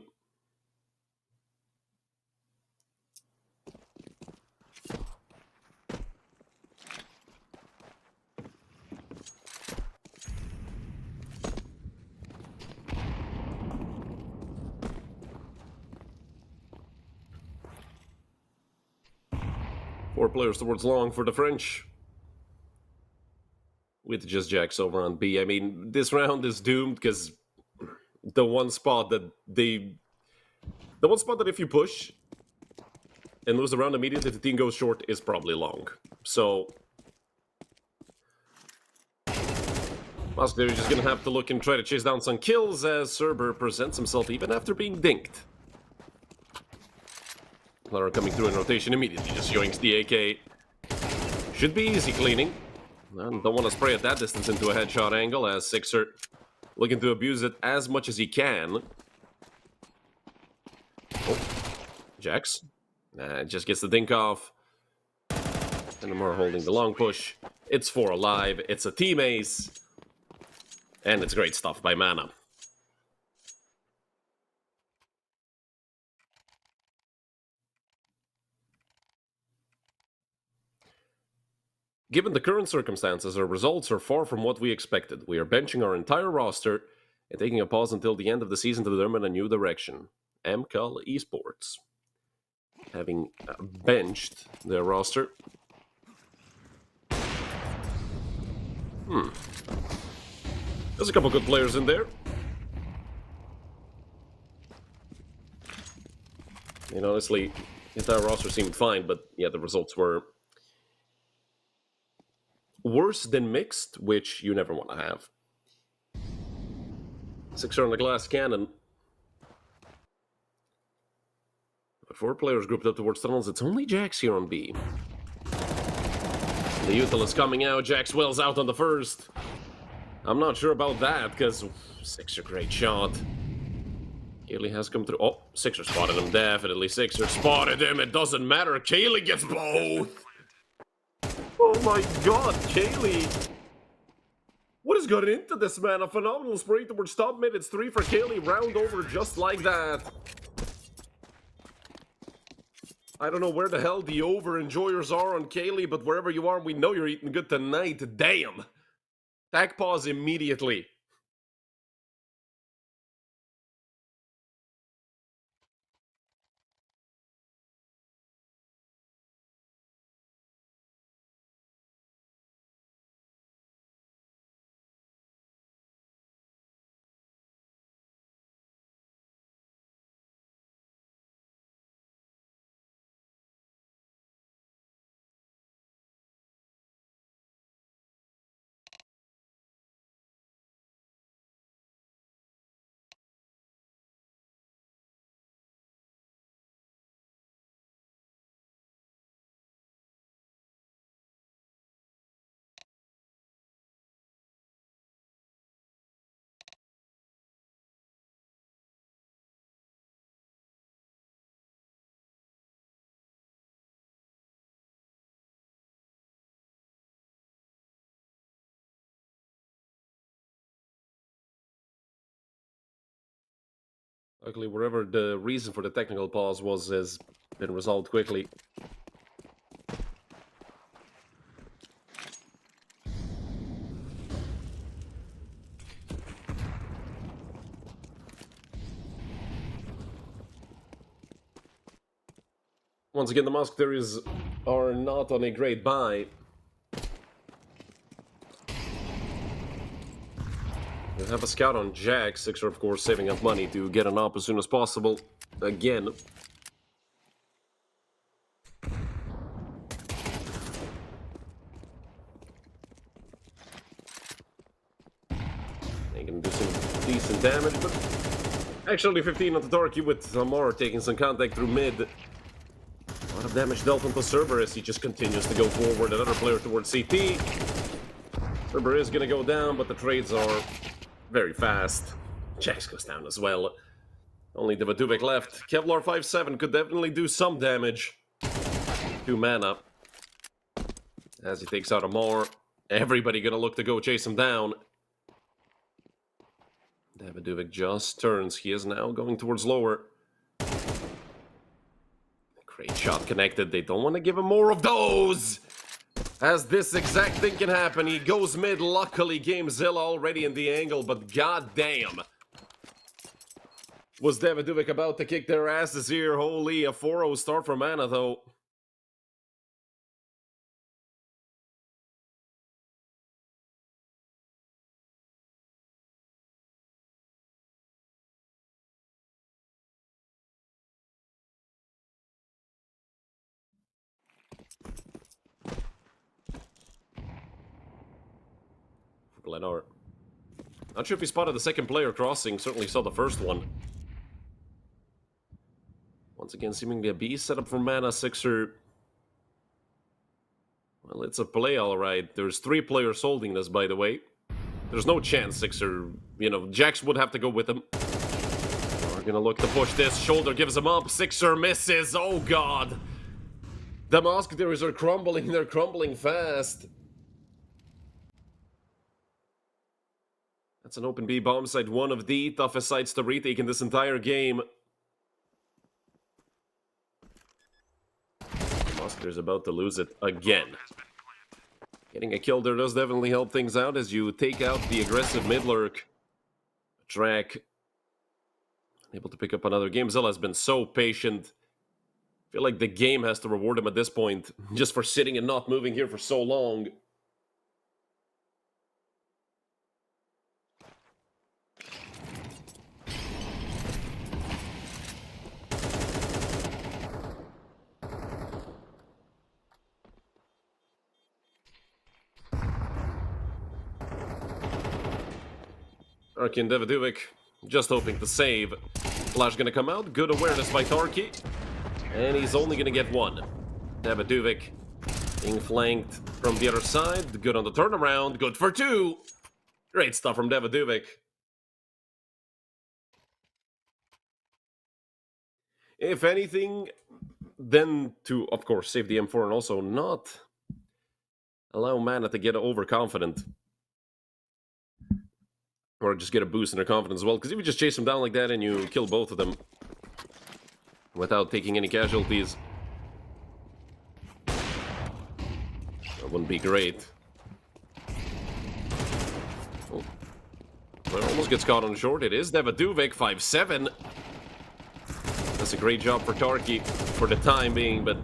Four players towards long for the French, with just Jax over on B. I mean, this round is doomed because the one spot that if you push and lose the round immediately, the team goes short, is probably long. So Mousquetaires is just going to have to look and try to chase down some kills as Cerber presents himself even after being dinked. Clara coming through in rotation immediately, just yoinks the AK. Should be easy cleaning. Don't want to spray at that distance into a headshot angle, as Sixer looking to abuse it as much as he can. Oh, Jax. Just gets the dink off. And more holding the long push. It's 4 alive, it's a team ace. And it's great stuff by Mana. Given the current circumstances, our results are far from what we expected. We are benching our entire roster and taking a pause until the end of the season to determine a new direction. MCAL Esports, having benched their roster. There's a couple good players in there. And honestly, the entire roster seemed fine, but yeah, the results were worse than mixed, which you never want to have. Sixer on the glass cannon. But 4 players grouped up towards tunnels. It's only Jax here on B. The Util is coming out. Jax wells out on the first. I'm not sure about that, because Sixer, great shot. Kaylee has come through. Oh, Sixer spotted him. Definitely Sixer spotted him. It doesn't matter. Kaylee gets both. Oh my god, Kaylee. What has got into this, man? A phenomenal spray towards top mid. It's 3 for Kaylee. Round over just like that. I don't know where the hell the over-enjoyers are on Kaylee, but wherever you are, we know you're eating good tonight. Damn. Tag pause immediately. Luckily, wherever the reason for the technical pause was has been resolved quickly. Once again, the Mousquetaires are not on a great buy. They have a scout on Jack. Sixer, of course, saving up money to get an op as soon as possible. Again. They can do some decent damage, but actually 15 on the Darky with Amar taking some contact through mid. A lot of damage dealt onto Cerberus. He just continues to go forward. Another player towards CT. Cerberus is going to go down, but the trades are very fast. Jax goes down as well. Only Devaduvik left. Kevlar 5-7 could definitely do some damage. 2 mana. As he takes out Amar. Everybody gonna look to go chase him down. Devaduvik just turns. He is now going towards lower. Great shot connected. They don't want to give him more of those! As this exact thing can happen. He goes mid. Luckily, GameZilla already in the angle, but goddamn. Was Devaduvik about to kick their asses here? Holy, a 4-0 start for mana, though. Glenor. Not sure if he spotted the second player crossing. Certainly saw the first one. Once again, seemingly a B setup for mana. Sixer. Well, it's a play, alright. There's 3 players holding this, by the way. There's no chance Sixer, you know, Jax would have to go with him. We're gonna look to push this. Shoulder gives him up. Sixer misses. Oh, God. The Mousquetaires are crumbling. They're crumbling fast. That's an open B bomb site. One of the toughest sites to retake in this entire game. Mousquetaires about to lose it again. Getting a kill there does definitely help things out as you take out the aggressive mid lurk. Track. Able to pick up another game. Zilla has been so patient. I feel like the game has to reward him at this point. Just for sitting and not moving here for so long. Tarky and Devaduvik just hoping to save. Flash gonna come out. Good awareness by Tarky. And he's only gonna get one. Devaduvik being flanked from the other side. Good on the turnaround. Good for 2. Great stuff from Devaduvik. If anything, then to, of course, save the M4 and also not allow mana to get overconfident. Or just get a boost in their confidence as well. Because if you just chase them down like that and you kill both of them without taking any casualties, that wouldn't be great. Oh. Well, almost gets caught on short. It is Devaduvik, 5-7. That's a great job for Tarky for the time being, but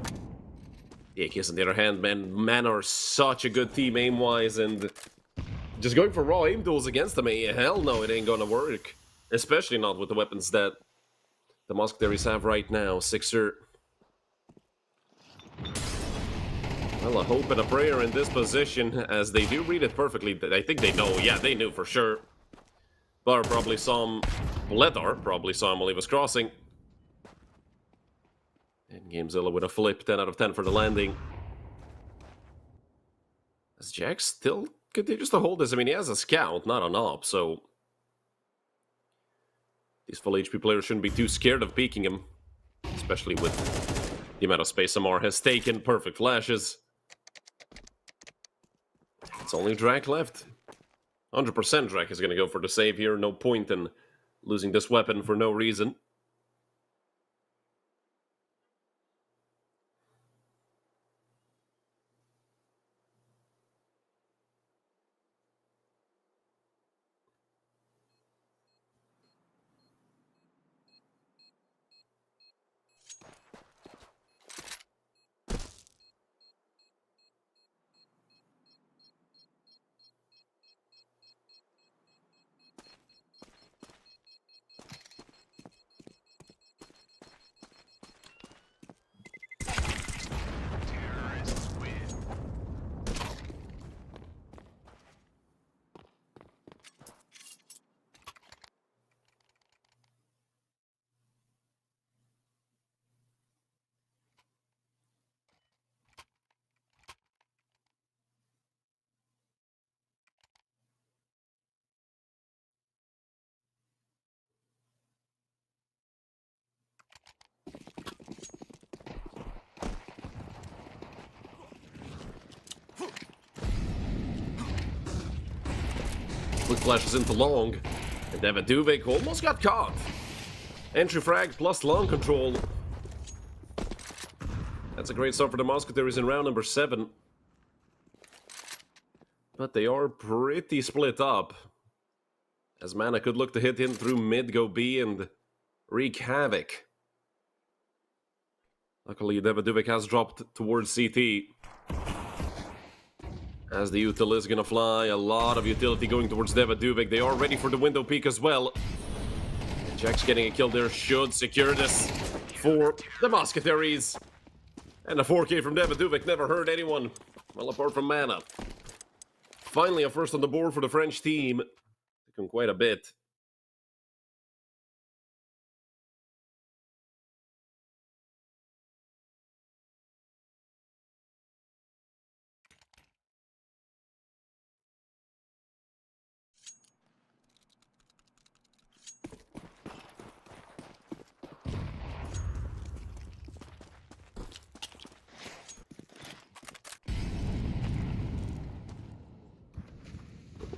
Yakis on the other hand, man, are such a good team aim-wise, and just going for raw aim duels against them, hell no, it ain't gonna work. Especially not with the weapons that the Mousquetaires have right now. Sixer. Well, a hope and a prayer in this position, as they do read it perfectly. I think they know. Yeah, they knew for sure. Bar probably saw him. Bledar probably saw him while he was crossing. And GameZilla with a flip, 10 out of 10 for the landing. As Jax still continues to hold this. I mean, he has a scout, not an op, so these full HP players shouldn't be too scared of peeking him. Especially with the amount of space Amar has taken. Perfect flashes. It's only Drak left. 100% Drak is going to go for the save here. No point in losing this weapon for no reason. Slick flashes into long. And Devaduvic almost got caught. Entry frag plus long control. That's a great start for the Mousquetaires in round number 7. But they are pretty split up, as Mana could look to hit in through mid, go B, and wreak havoc. Luckily, Devaduvic has dropped towards CT. As the util is gonna fly, a lot of utility going towards Devaduvic. They are ready for the window peak as well. Jack's getting a kill there should secure this for the Mousquetaires. And a 4K from Devaduvic never hurt anyone, well, apart from Mana. Finally, a first on the board for the French team. Taking quite a bit.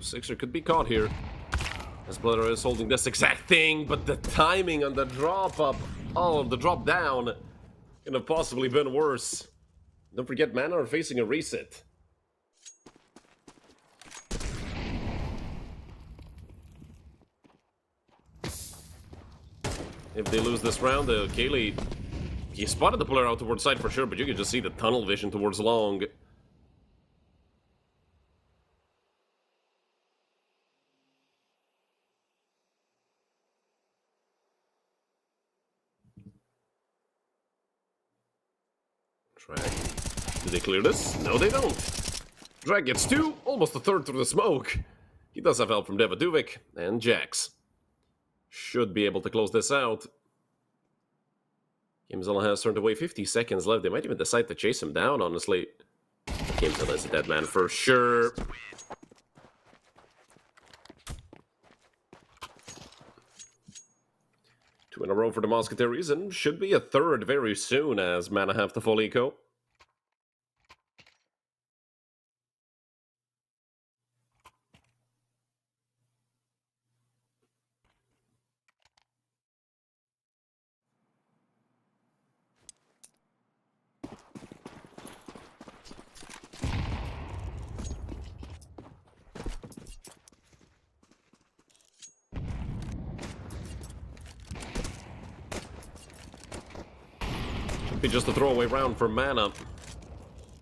Sixer could be caught here, as Splitter is holding this exact thing, but the timing on the drop up, the drop down, could have possibly been worse. Don't forget, Mana are facing a reset. If they lose this round, Kaylee, he spotted the player out towards side for sure, but you can just see the tunnel vision towards long. Drag. Do they clear this? No, they don't. Drag gets 2, almost a third through the smoke. He does have help from Devaduvic, and Jax should be able to close this out. Gamezilla has turned away, 50 seconds left. They might even decide to chase him down, honestly. Gamezilla is a dead man for sure. Two in a row for the Mousquetaires, and should be a third very soon as Mana have the full eco. Just a throwaway round for Mana.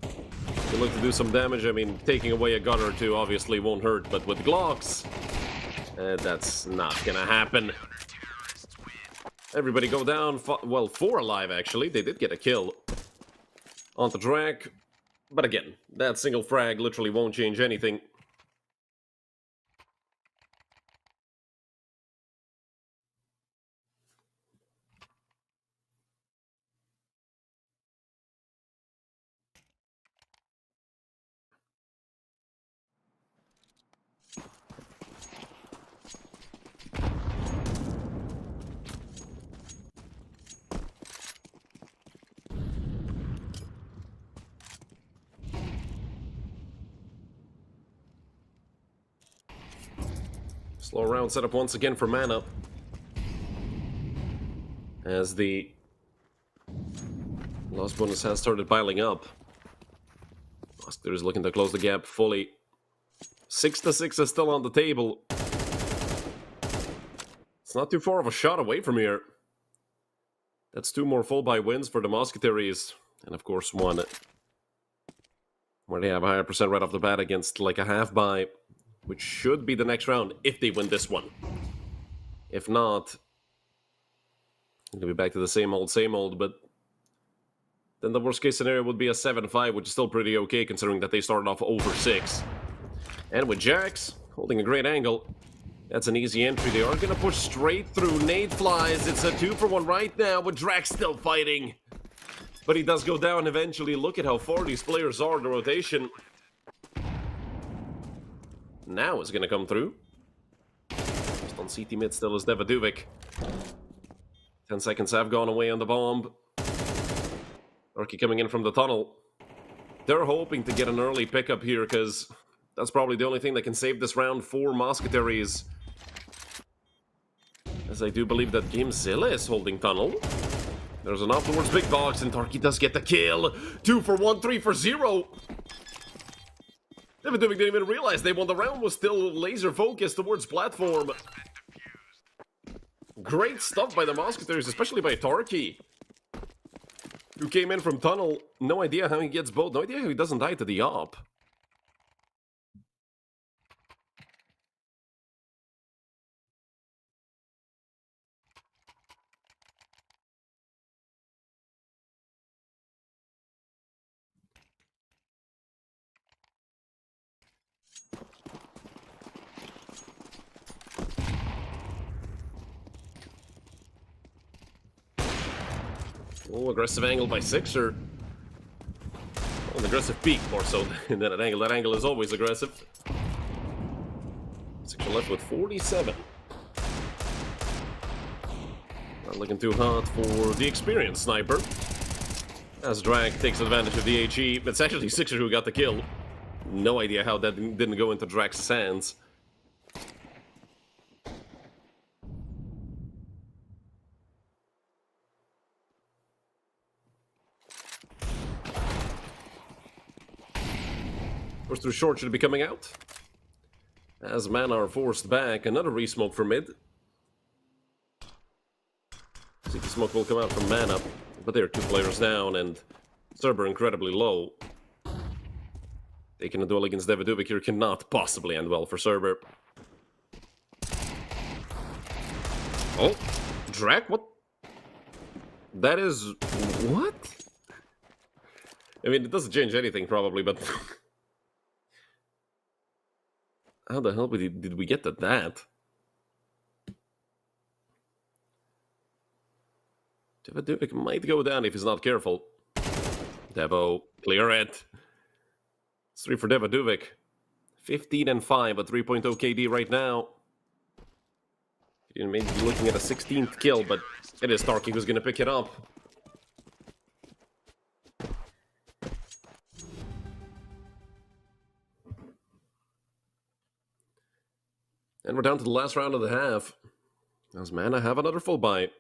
They look to do some damage. I mean, taking away a gun or two obviously won't hurt, but with Glocks, that's not gonna happen. Everybody go down. Well, 4 alive, actually. They did get a kill on the track. But again, that single frag literally won't change anything. Slow round set up once again for Mana, as the loss bonus has started piling up. Mousquetaires is looking to close the gap fully. 6-6 is still on the table. It's not too far of a shot away from here. That's 2 more full buy wins for the Mousquetaires, and of course 1 where they have a higher percent right off the bat against like a half buy, which should be the next round if they win this one. If not, it'll be back to the same old, but then the worst case scenario would be a 7-5, which is still pretty okay considering that they started off over 6. And with Jax holding a great angle, that's an easy entry. They are going to push straight through. Nade flies. It's a 2-for-1 right now, with Drax still fighting. But he does go down eventually. Look at how far these players are in the rotation. Now is going to come through. Just on CT mid still is Devaduvic. 10 seconds have gone away on the bomb. Arky coming in from the tunnel. They're hoping to get an early pickup here because That's probably the only thing that can save this round for Mousquetaires. As I do believe that Gamezilla is holding tunnel. There's an off towards big box, and Tarky does get the kill. 2 for 1, 3 for 0. David didn't even realize they won the round, was still laser focused towards platform. Great stuff by the Mousquetaires, especially by Tarky, who came in from tunnel. No idea how he gets both. No idea how he doesn't die to the op. Oh, aggressive angle by Sixer. Oh, an aggressive peak more so than that angle. That angle is always aggressive. Sixer left with 47. Not looking too hot for the experienced sniper. As Drag takes advantage of the HE. It's actually Sixer who got the kill. No idea how that didn't go into Drag's hands. Push through short should be coming out. As Mana are forced back, another resmoke for mid. See if the smoke will come out from Mana, but they're 2 players down, and Cerber incredibly low. Taking a duel against Daviduvik here cannot possibly end well for Cerber. Oh, Drag? What? That is... what? I mean, it doesn't change anything probably, but... how the hell did we get to that? Daviduvik might go down if he's not careful. Devo, clear it. It's 3 for Daviduvik. 15 and 5 at 3.0 KD right now. You may be looking at a 16th kill, but it is Tarky who's going to pick it up. And we're down to the last round of the half. Does Mana have another full buy?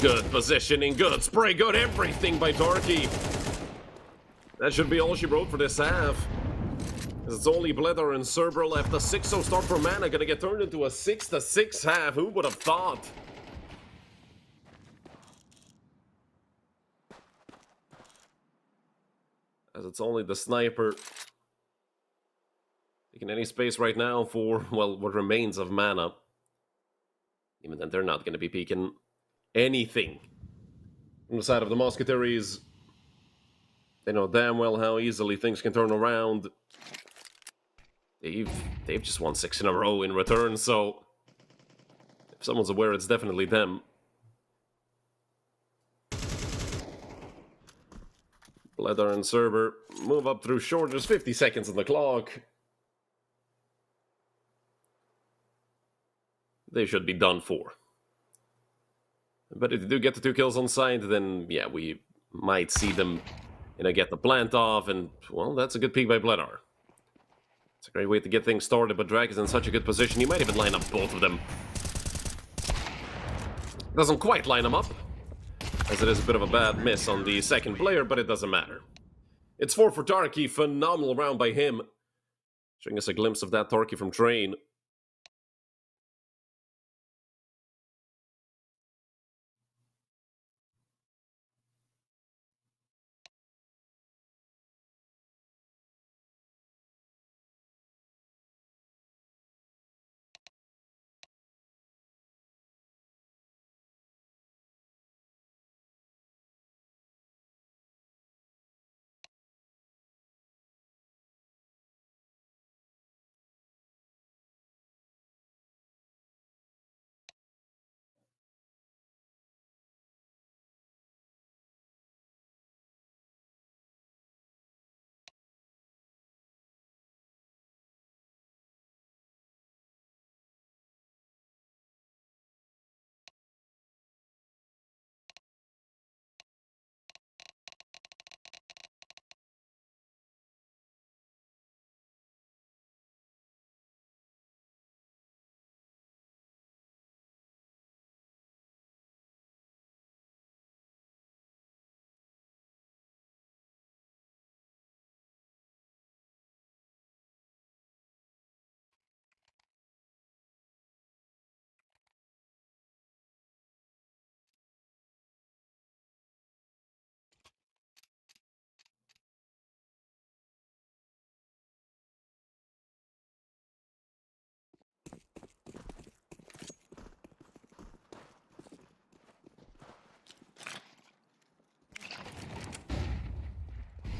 Good positioning, good spray, good everything by Tarky. That should be all she wrote for this half. It's only Blether and Cerber left. A 6-0 start for Mana gonna get turned into a 6-6 half. Who would have thought? As it's only the sniper taking any space right now for, well, what remains of Mana. Even then, they're not gonna be peeking anything. On the side of the Mousquetaires, they know damn well how easily things can turn around. They've just won 6 in a row in return, so if someone's aware, it's definitely them. Blether and Cerber move up through short. There's 50 seconds on the clock. They should be done for. But if they do get the 2 kills on site, then yeah, we might see them, get the plant off, and well, that's a good peek by Bledar. It's a great way to get things started, but Drag is in such a good position, he might even line up both of them. Doesn't quite line them up, as it is a bit of a bad miss on the second player, but it doesn't matter. It's 4 for Tarky, phenomenal round by him. Showing us a glimpse of that Tarky from Train.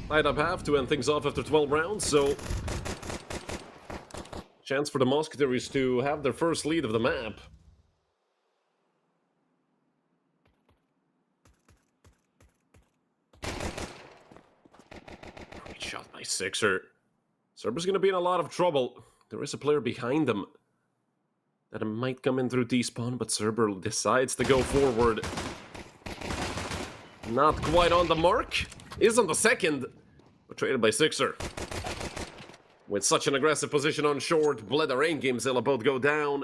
Tied up half to end things off after 12 rounds, so chance for the Mousquetaires to have their first lead of the map. Great shot by Sixer. Cerber's going to be in a lot of trouble. There is a player behind them that might come in through despawn, but Cerber decides to go forward. Not quite on the mark. Is on the second, but traded by Sixer. With such an aggressive position on short, Bledder and Gamezilla both go down.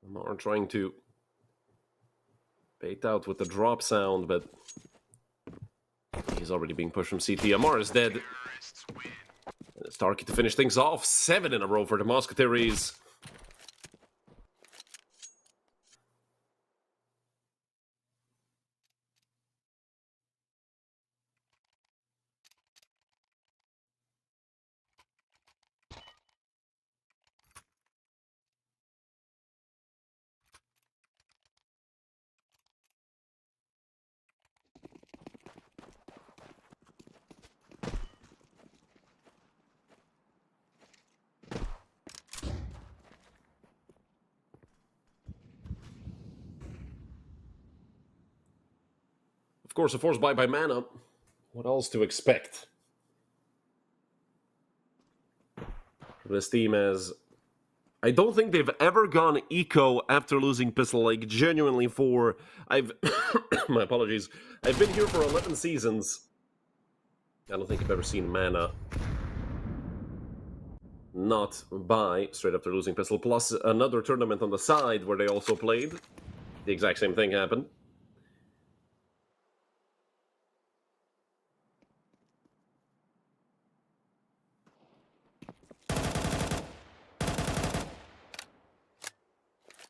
Amar trying to bait out with the drop sound, but he's already being pushed from CT. Amar is dead. And it's Tarky to finish things off. 7 in a row for the Mousquetaires. Of course, a forced buy by Mana. What else to expect? This team has... I don't think they've ever gone eco after losing pistol, like, genuinely for... My apologies. I've been here for 11 seasons. I don't think I've ever seen Mana not buy straight after losing pistol, plus another tournament on the side where they also played. The exact same thing happened.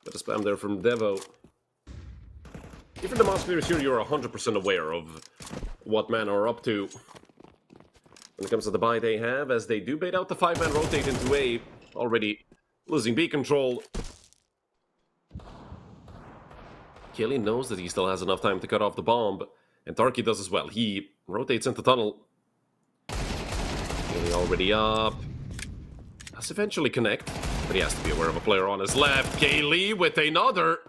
Got a spam there from Devo. If you're the Mousquetaires here, you're 100% aware of what Mana are up to. When it comes to the buy they have, as they do bait out the 5-man rotate into A, already losing B control. Kelly knows that he still has enough time to cut off the bomb, and Tarky does as well. He rotates into tunnel. Kelly already up. Does eventually connect, but he has to be aware of a player on his left. Kelly with another.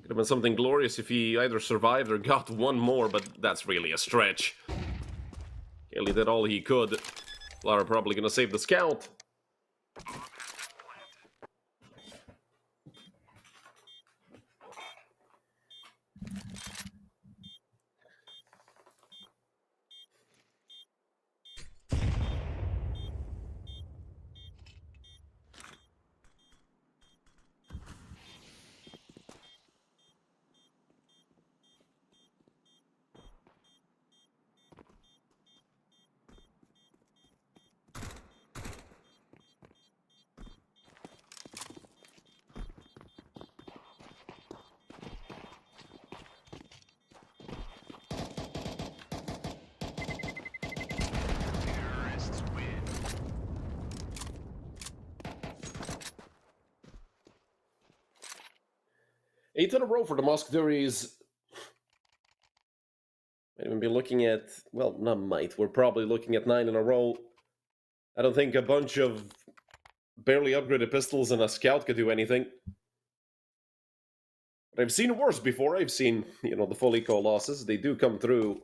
Could have been something glorious if he either survived or got one more, but that's really a stretch. Kelly did all he could. Lara probably gonna save the scout. Eight in a row for the Mousquetaires. Might even be looking at, well, not might. We're probably looking at 9 in a row. I don't think a bunch of barely upgraded pistols and a scout could do anything. But I've seen worse before. I've seen, the full eco losses. They do come through,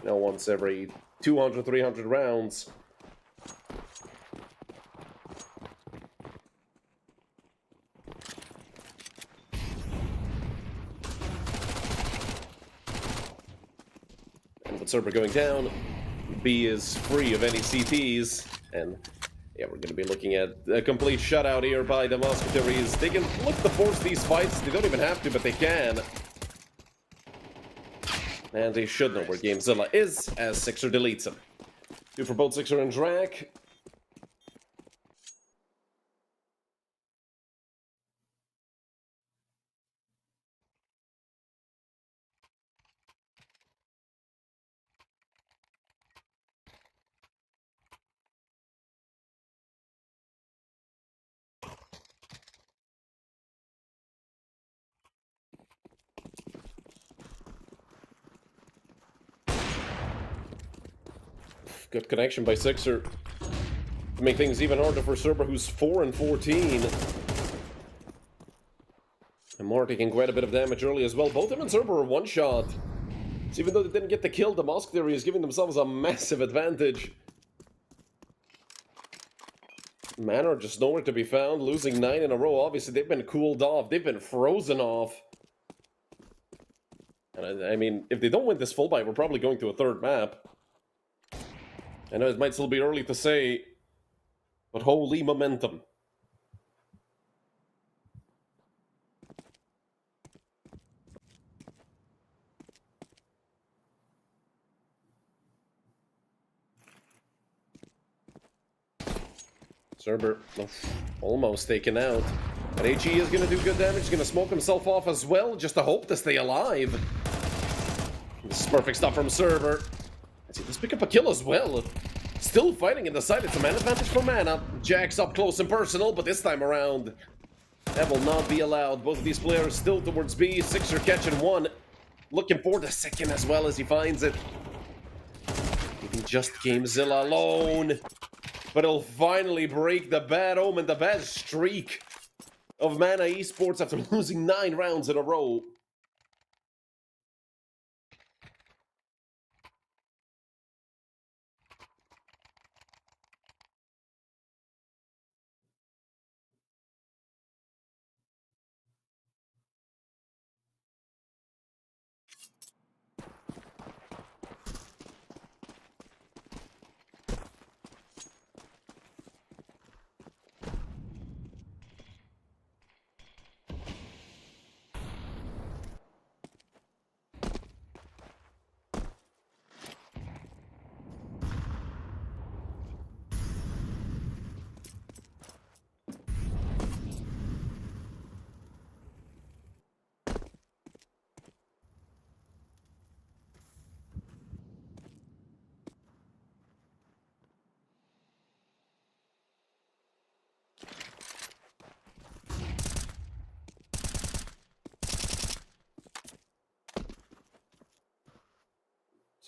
once every 200, 300 rounds. Cerber going down. B is free of any CTs, and yeah, we're going to be looking at a complete shutout here by the Mousquetaires. They can look to force these fights. They don't even have to, but they can. And they should know where Gamezilla is, as Sixer deletes him. 2 for both Sixer and Drak. Good connection by Sixer to make things even harder for Cerber, who's 4-14. And Moore taking quite a bit of damage early as well. Both him and Cerber are one-shot. So even though they didn't get the kill, the Mousquetaires is giving themselves a massive advantage. Mana are just nowhere to be found, losing 9 in a row. Obviously, they've been cooled off. They've been frozen off. And I mean, if they don't win this full bite, we're probably going to a third map. I know it might still be early to say, but holy momentum. Cerber almost taken out. But HE is going to do good damage. He's going to smoke himself off as well, just to hope to stay alive. This is perfect stuff from Cerber. Let's pick up a kill as well. Still fighting in the side. It's a man advantage for Mana. Jack's up close and personal, but this time around, that will not be allowed. Both of these players still towards B. Sixer catching one. Looking for the second as well as he finds it. He just Gamezilla alone. But he'll finally break the bad omen, the bad streak of Mana Esports after losing 9 rounds in a row.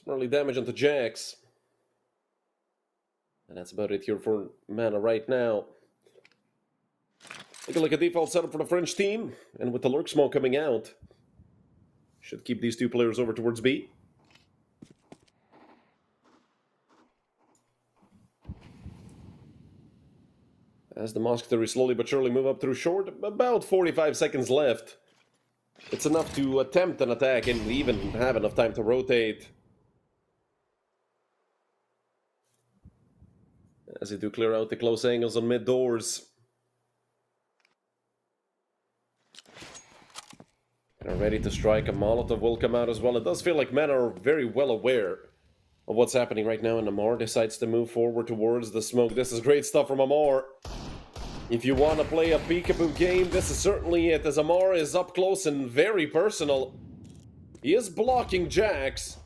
Some early damage onto Jax. And that's about it here for Mana right now. Take a look at default setup for the French team. And with the Lurk Smoke coming out, should keep these two players over towards B. As the Mousquetaires slowly but surely move up through short, about 45 seconds left. It's enough to attempt an attack and even have enough time to rotate. As they do clear out the close angles on mid doors. And are ready to strike. A Molotov will come out as well. It does feel like men are very well aware of what's happening right now, and Amar decides to move forward towards the smoke. This is great stuff from Amar. If you want to play a peekaboo game, this is certainly it, as Amar is up close and very personal. He is blocking Jax.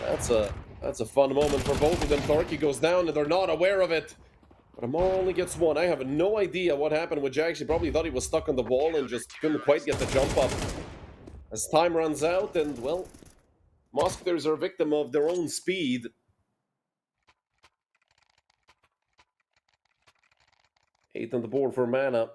That's a fun moment for both of them. Tharky goes down and they're not aware of it. But Amar only gets one. I have no idea what happened with Jax. He probably thought he was stuck on the wall and just couldn't quite get the jump up. As time runs out and, well, Mousquetaires are a victim of their own speed. Eighth on the board for Mana.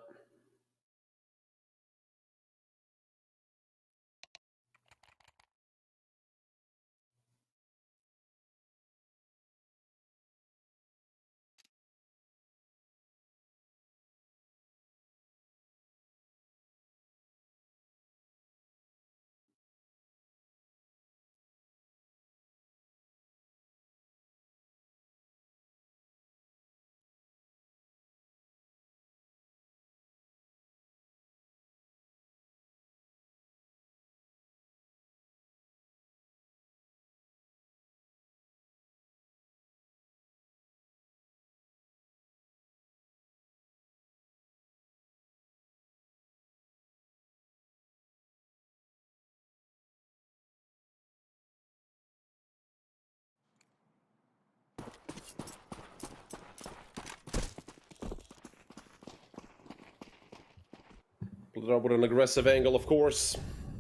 Pulled it up with an aggressive angle, of course.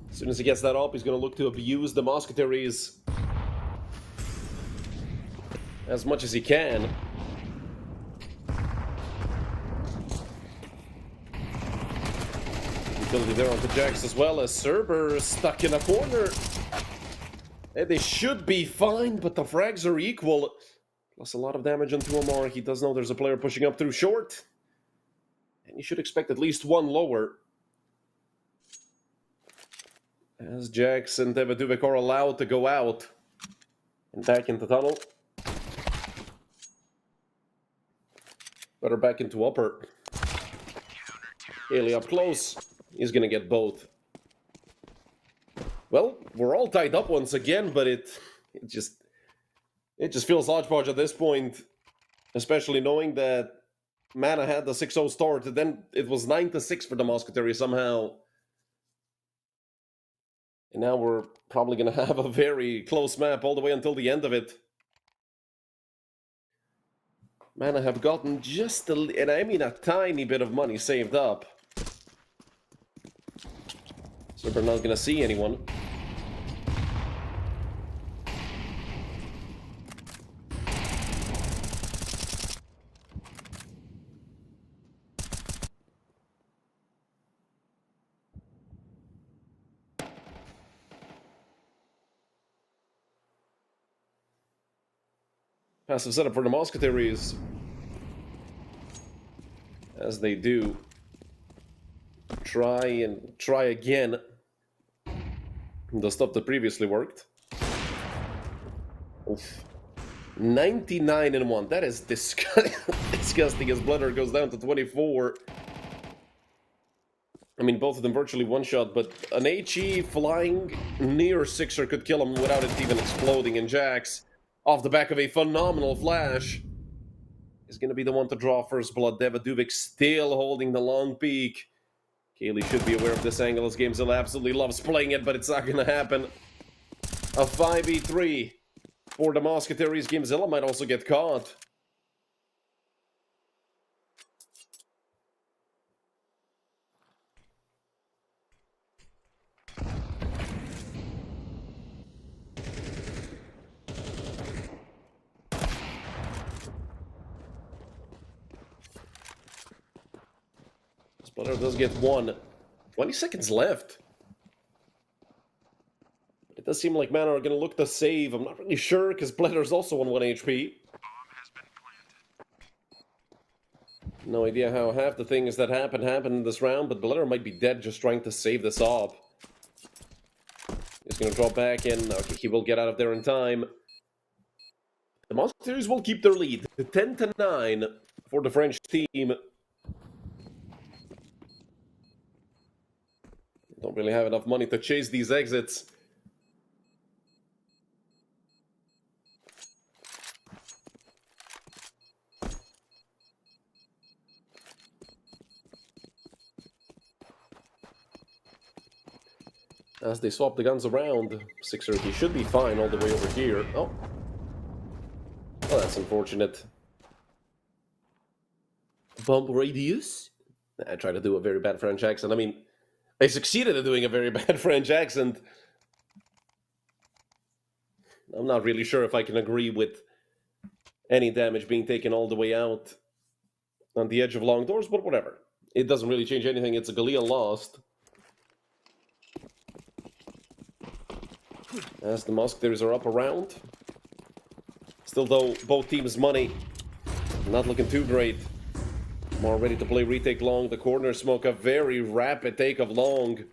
As soon as he gets that up, he's going to look to abuse the Mousquetaires. as much as he can. Utility there onto Jax as well, as Cerber stuck in a corner. And they should be fine, but the frags are equal. Plus a lot of damage onto Amar. He does know there's a player pushing up through short. And you should expect at least one lower. As Jax and Devaduvic are allowed to go out. And back into tunnel. Better back into upper. Haley up close. He's gonna get both. Well, we're all tied up once again, but it just feels hodgepodge at this point. Especially knowing that Mana had the 6-0 start, and then it was 9-6 for the Mousquetaires somehow. And now we're probably going to have a very close map all the way until the end of it. Mana have gotten just and I mean a tiny bit of money saved up. So we're not going to see anyone. Passive setup for the Mousquetaires. As they do. Try again. The stuff that previously worked. Oof. 99-1. That is disgusting as Blooder goes down to 24. I mean, both of them virtually one-shot, but an HE flying near Sixer could kill him without it even exploding, and Jax, off the back of a phenomenal flash, is going to be the one to draw first blood. Devaduvic still holding the long peak. Kaylee should be aware of this angle, as Gamezilla absolutely loves playing it, but it's not going to happen. A 5v3 for the Mousquetaires. Gamezilla might also get caught. Splitter does get one. 20 seconds left. It does seem like Mana are going to look to save. I'm not really sure, because Bletter's also on 1 HP. No idea how half the things that happened in this round, but Bletter might be dead just trying to save this op. He's going to drop back in. Okay, he will get out of there in time. The Mousquetaires will keep their lead. 10-9 for the French team. Don't really have enough money to chase these exits. As they swap the guns around, Sixer, he should be fine all the way over here. Oh. Well, that's unfortunate. Bump radius? I tried to do a very bad French accent. I mean, I succeeded at doing a very bad French accent. I'm not really sure if I can agree with any damage being taken all the way out on the edge of long doors, but whatever. It doesn't really change anything. It's a Galea lost. As the Mousquetaires are up around. Still, though, both teams' money not looking too great. More ready to play retake long. The corner smoke, a very rapid take of long.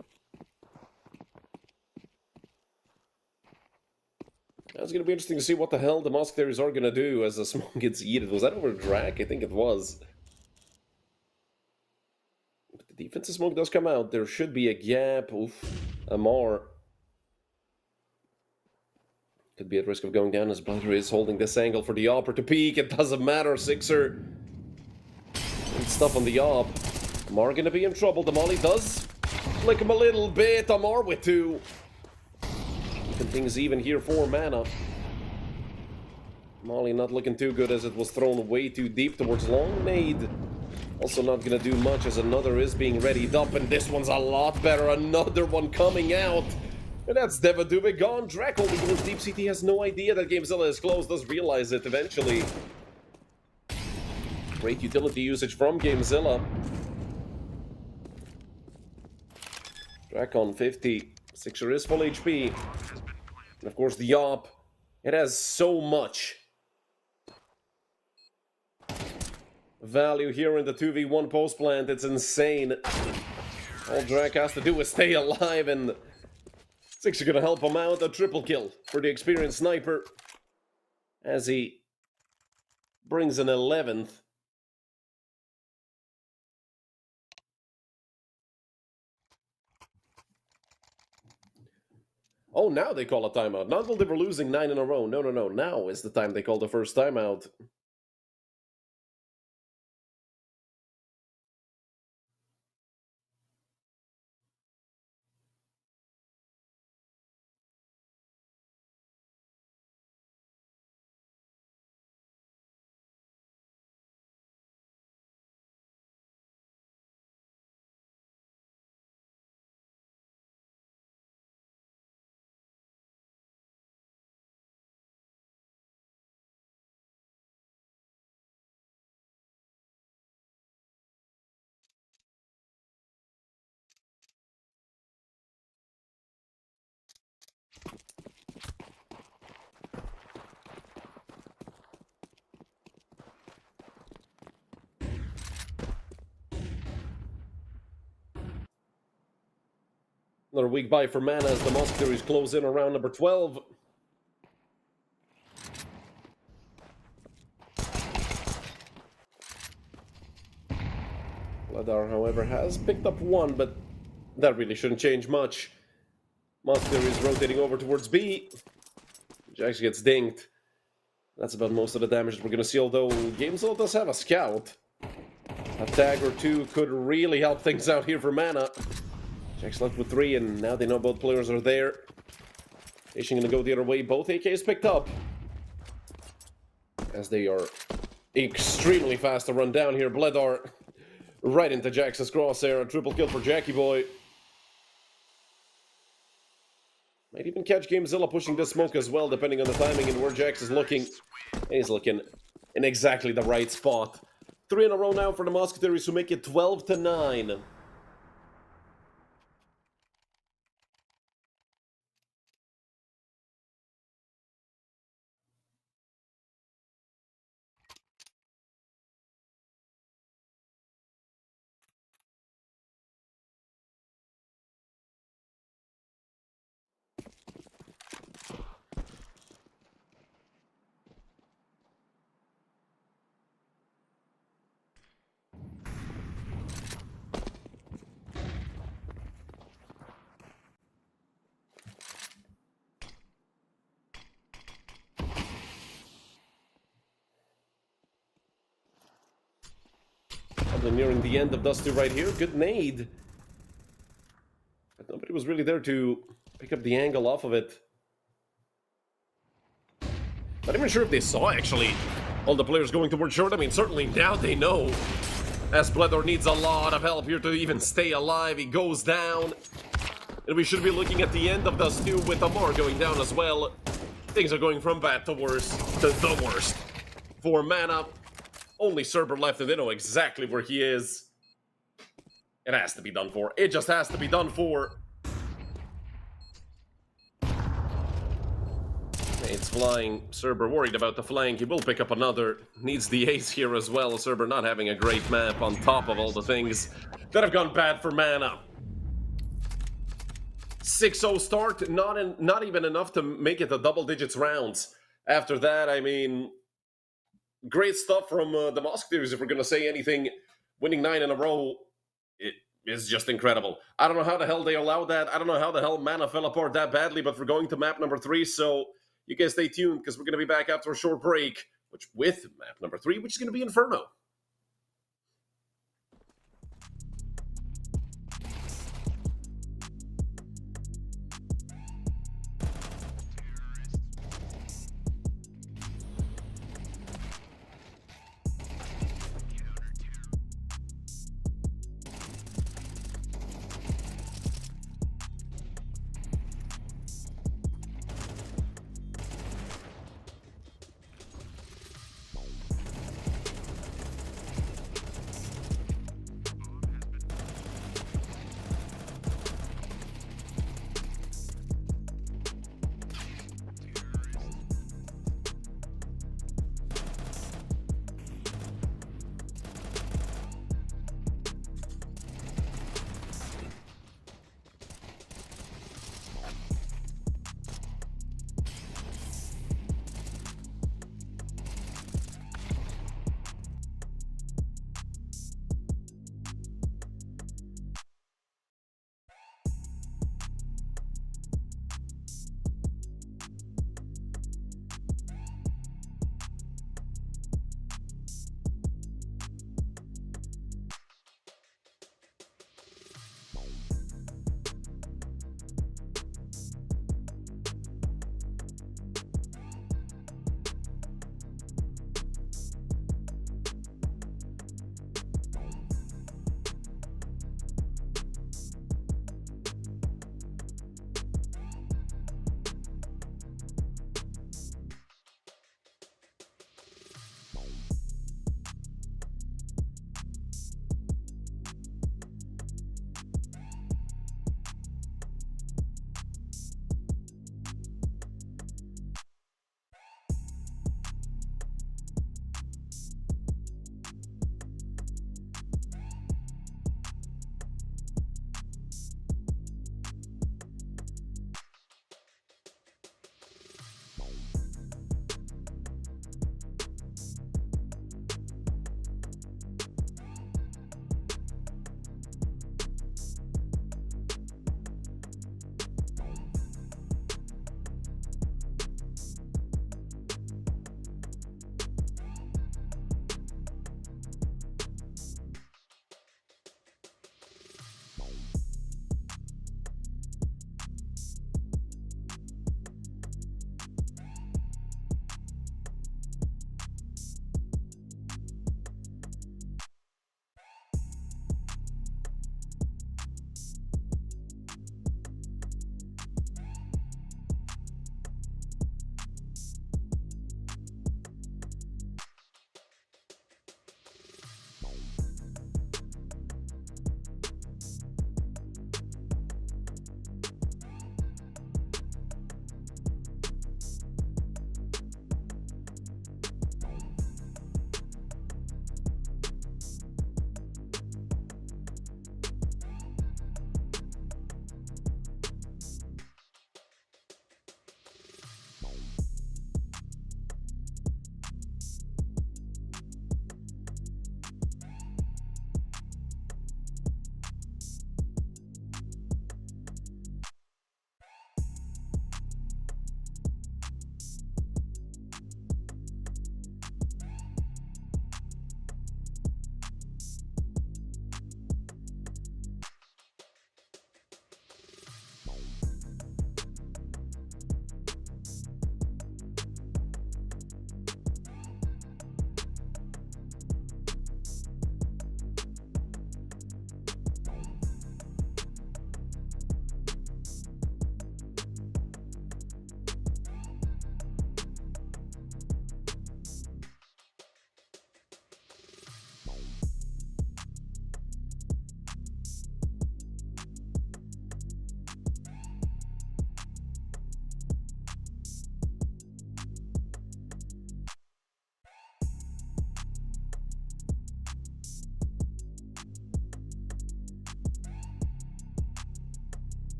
That's going to be interesting to see what the hell the Mousquetaires are going to do as the smoke gets yeeted. Was that over Drac? I think it was. But the defensive smoke does come out. There should be a gap. Oof. Amar could be at risk of going down as Blunder is holding this angle for the Opper to peek. It doesn't matter, Sixer. And stuff on the op. Amar gonna be in trouble. The Molly does flick him a little bit. Amar with 2. Keeping things even here for Mana. Molly not looking too good as it was thrown way too deep towards long nade. Also not gonna do much as another is being readied up, and this one's a lot better. Another one coming out. And that's Devadube gone. Drac holding towards Deep CT has no idea that GameZilla is close, does realize it eventually. Great utility usage from GameZilla. Drac on 50. Sixer is full HP. And of course the AWP. It has so much value here in the 2v1 post plant. It's insane. All Drac has to do is stay alive, and Sixer gonna help him out. A triple kill for the experienced sniper as he brings an 11th. Oh, now they call a timeout. Not while they were losing 9 in a row. No. Now is the time they call the first timeout. Another weak buy for Mana as the Mousquetaires close in around number 12. Vladar, however, has picked up one, but that really shouldn't change much. Mousquetaires rotating over towards B. Jax gets dinged. That's about most of the damage that we're going to see, although GameZilla does have a scout. A tag or two could really help things out here for Mana. Jax left with 3, and now they know both players are there. Nation gonna go the other way. Both AKs picked up, as they are extremely fast to run down here. Bledar right into Jax's crosshair. A triple kill for Jackie Boy. Might even catch GameZilla pushing this smoke as well, depending on the timing and where Jax is looking. And he's looking in exactly the right spot. 3 in a row now for the Mousquetaires, who make it 12-9. Nearing the end of Dusty right here. Good nade. But nobody was really there to pick up the angle off of it. Not even sure if they saw, actually, all the players going towards short. I mean, certainly now they know. As Bledor needs a lot of help here to even stay alive. He goes down. And we should be looking at the end of Dust 2 with Amar going down as well. Things are going from bad to worse to the worst. For Mana. Only Cerber left, and they know exactly where he is. It has to be done for. It just has to be done for. It's flying. Cerber worried about the flank. He will pick up another. Needs the ace here as well. Cerber not having a great map on top of all the things that have gone bad for Mana. 6-0 start. Not even enough to make it a double digits rounds. After that, I mean, great stuff from the Mousquetaires, if we're going to say anything. Winning 9 in a row, it is just incredible. I don't know how the hell they allowed that. I don't know how the hell Mana fell apart that badly, but we're going to map number 3, so you guys stay tuned, because we're going to be back after a short break, with map number 3, which is going to be Inferno.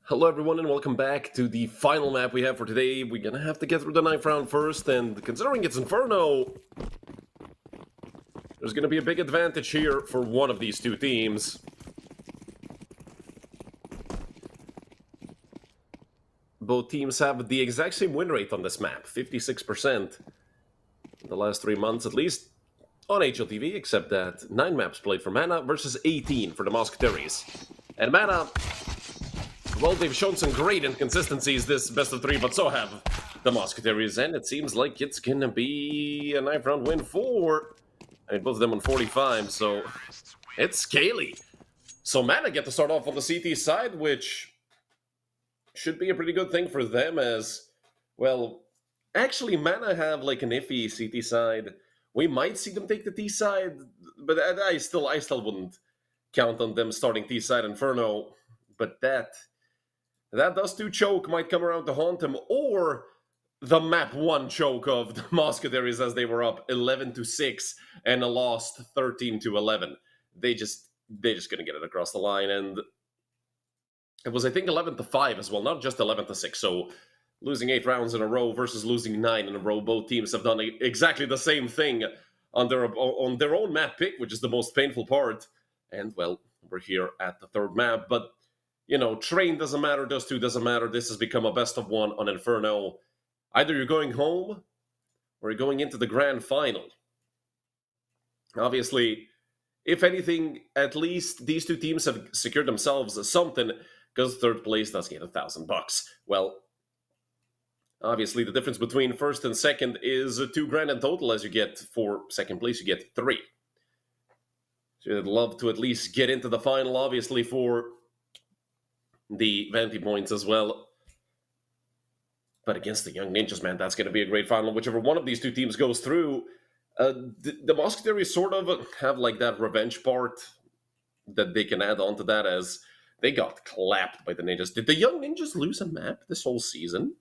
Hello everyone and welcome back to the final map we have for today. We're gonna have to get through the 9th round first, and considering it's Inferno, there's gonna be a big advantage here for one of these two teams. Both teams have the exact same win rate on this map, 56% in the last 3 months at least, on HLTV, except that 9 maps played for Mana versus 18 for the Mousquetaires. And Mana, well, they've shown some great inconsistencies this best of 3, but so have the Mousquetaires, and it seems like it's gonna be a 9th round win for, both of them on 45, so it's scaly. So Mana get to start off on the CT side, which should be a pretty good thing for them as, well, actually Mana have like an iffy CT side. We might see them take the T side, but I still wouldn't count on them starting T side Inferno, but that does do choke might come around to haunt him, or the map 1 choke of the Mousquetaires as they were up 11-6 and lost 13-11. They just couldn't get it across the line, and it was, I think, 11-5 as well, not just 11-6. So losing 8 rounds in a row versus losing 9 in a row, both teams have done exactly the same thing on their own map pick, which is the most painful part. And well, we're here at the 3rd map, but you know, train doesn't matter, Dust 2 doesn't matter. This has become a best of 1 on Inferno. Either you're going home or you're going into the grand final. Obviously, if anything, at least these two teams have secured themselves something, because 3rd place does get $1,000. Well, obviously the difference between 1st and 2nd is $2,000 in total, as you get for 2nd place, you get 3. So you'd love to at least get into the final, obviously, for the Vanty points as well. But against the Young Ninjas, man, that's going to be a great final. Whichever one of these two teams goes through, the Mousquetaires sort of have like that revenge part that they can add on to that, as they got clapped by the Ninjas. Did the Young Ninjas lose a map this whole season?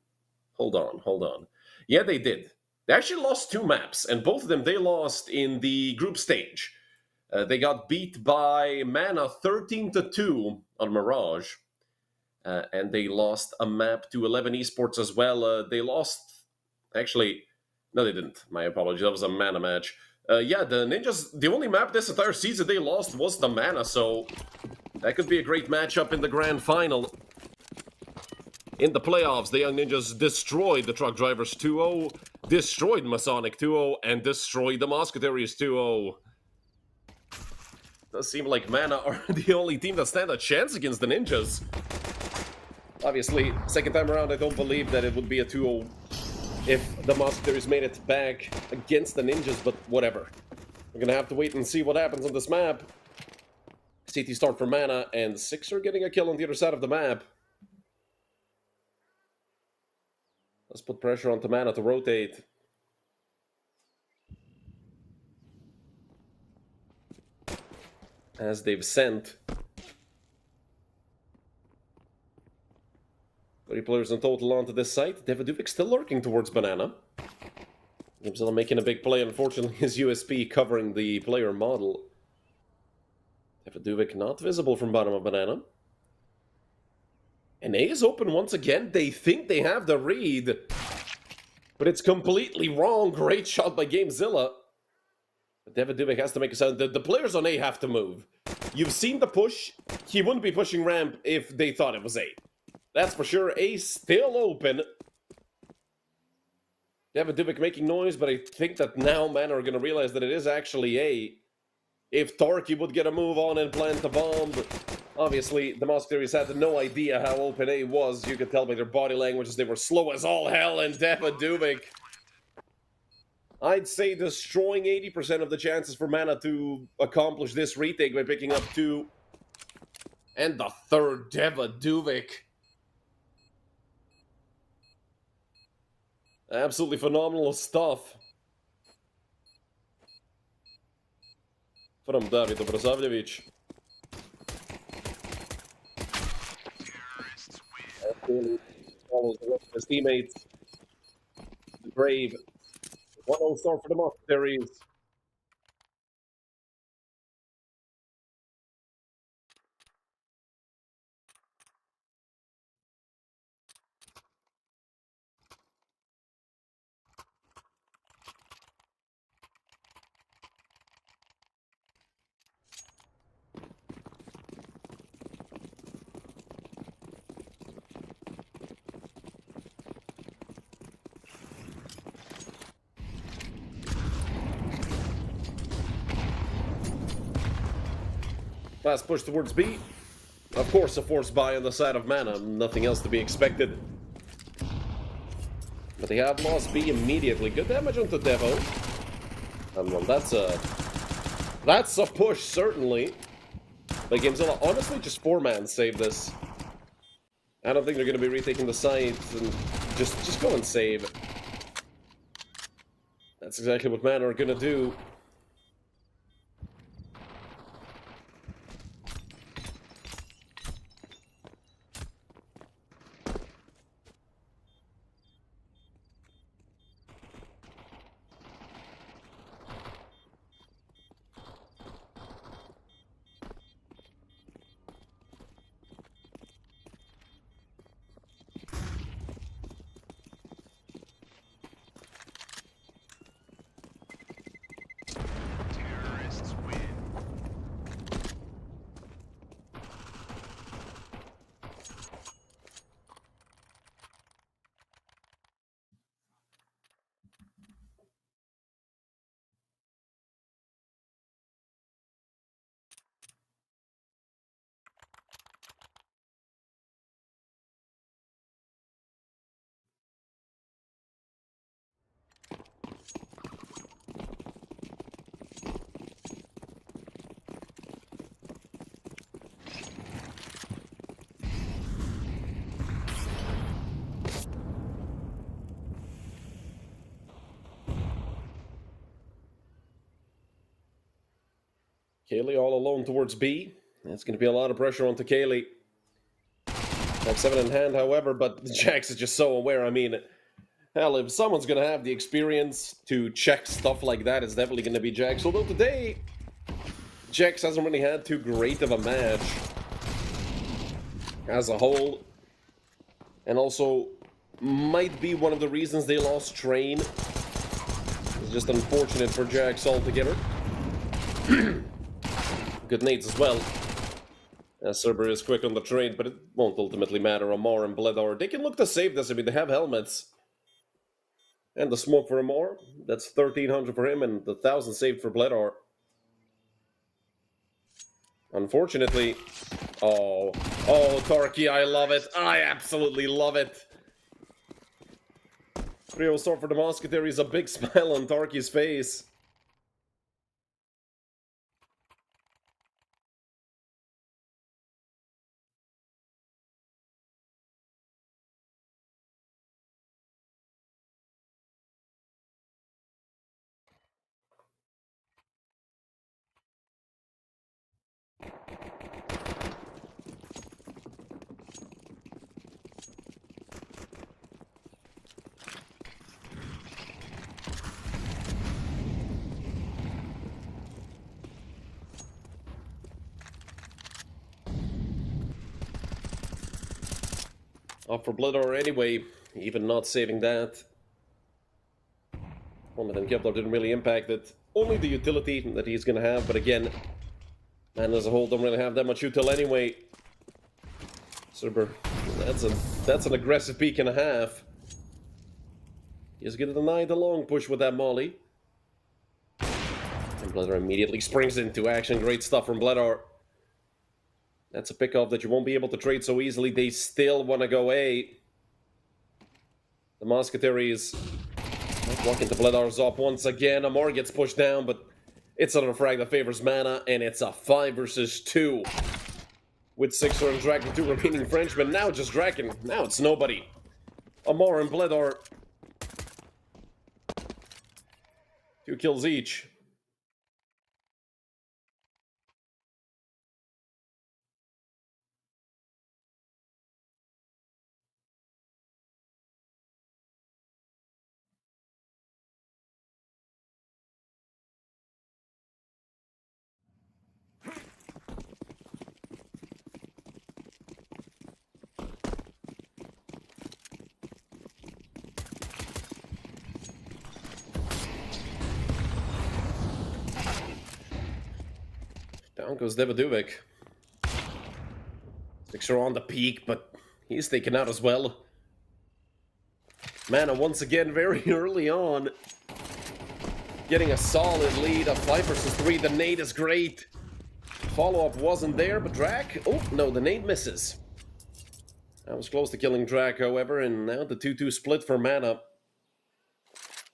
Hold on. Yeah, they did. They actually lost 2 maps, and both of them they lost in the group stage. They got beat by Mana 13-2 on Mirage. And they lost a map to 11 Esports as well. They lost... Actually, no, they didn't. My apologies. That was a Mana match. Yeah, the Ninjas... The only map this entire season they lost was the Mana, so that could be a great matchup in the grand final. In the playoffs, the Young Ninjas destroyed the Truck Drivers 2-0, destroyed Masonic 2-0, and destroyed the Mousquetaires 2-0. Does seem like Mana are the only team that stand a chance against the Ninjas. Obviously, 2nd time around, I don't believe that it would be a 2-0 if the Mousquetaires made it back against the Ninjas, but whatever. We're gonna have to wait and see what happens on this map. CT start for Mana, and Sixer getting a kill on the other side of the map. Let's put pressure onto Mana to rotate. As they've sent 30 players in total onto this site. Devaduvic still lurking towards Banana. Gamezilla making a big play. Unfortunately, his USP covering the player model. Devaduvic not visible from bottom of Banana. And A is open once again. They think they have the read, but it's completely wrong. Great shot by Gamezilla. But Devaduvic has to make a sound. The players on A have to move. You've seen the push. He wouldn't be pushing ramp if they thought it was A. That's for sure. A still open. Devaduvic making noise, but I think that now Mana are going to realize that it is actually A. If Tarky would get a move on and plant the bomb, obviously the Mousquetaires had no idea how open A was. You could tell by their body languages they were slow as all hell, and Devaduvic, I'd say, destroying 80% of the chances for Mana to accomplish this retake by picking up 2. And the 3rd, Devaduvic. Absolutely phenomenal stuff from David Obrasavljevic. Follows the rest of his teammates. The Brave. 1-0 start for the Mousquetaires. Last push towards B. Of course, a forced buy on the side of Mana. Nothing else to be expected. But they have lost B immediately. Good damage onto Devo. And well, that's a push, certainly. But Gamezilla, honestly, just 4-man save this. I don't think they're going to be retaking the site. And just go and save. That's exactly what Mana are going to do. Kaylee all alone towards B. That's going to be a lot of pressure onto Kaylee. Have 7 in hand, however, but Jax is just so aware. I mean, hell, if someone's going to have the experience to check stuff like that, it's definitely going to be Jax. Although today, Jax hasn't really had too great of a match as a whole. And also, might be one of the reasons they lost Train. It's just unfortunate for Jax altogether. Good nades as well. Cerber is quick on the trade, but it won't ultimately matter. Amar and Bledar, they can look to save this. I mean, they have helmets. And the smoke for Amar. That's 1,300 for him and the 1,000 saved for Bledar. Unfortunately... Oh, Tarky, I love it. I absolutely love it. 3-0 start for the Mousquetaires. A big smile on Tarky's face. Up for Bloodor anyway, even not saving that. Moment and Kepler didn't really impact it. Only the utility that he's going to have, but again, man as a whole don't really have that much util anyway. Cerber, that's an aggressive peak and a half. He's going to deny the long push with that molly. And Bloodor immediately springs into action. Great stuff from Bloodor. That's a pickoff that you won't be able to trade so easily. They still want to go A. The Mousquetaires walking to Bledar's up once again. Amar gets pushed down, but it's another frag that favors Mana, and it's a 5 versus 2. With 6 on Draken, 2 remaining Frenchmen. Now just Draken. Now it's nobody. Amar and Bledar. 2 kills each. Down goes Devadovic. Sixer on the peak, but he's taken out as well. Mana once again very early on. Getting a solid lead of 5 versus 3. The nade is great. Follow-up wasn't there, but Drac... Oh, no, the nade misses. That was close to killing Drac, however, and now the 2-2 split for Mana.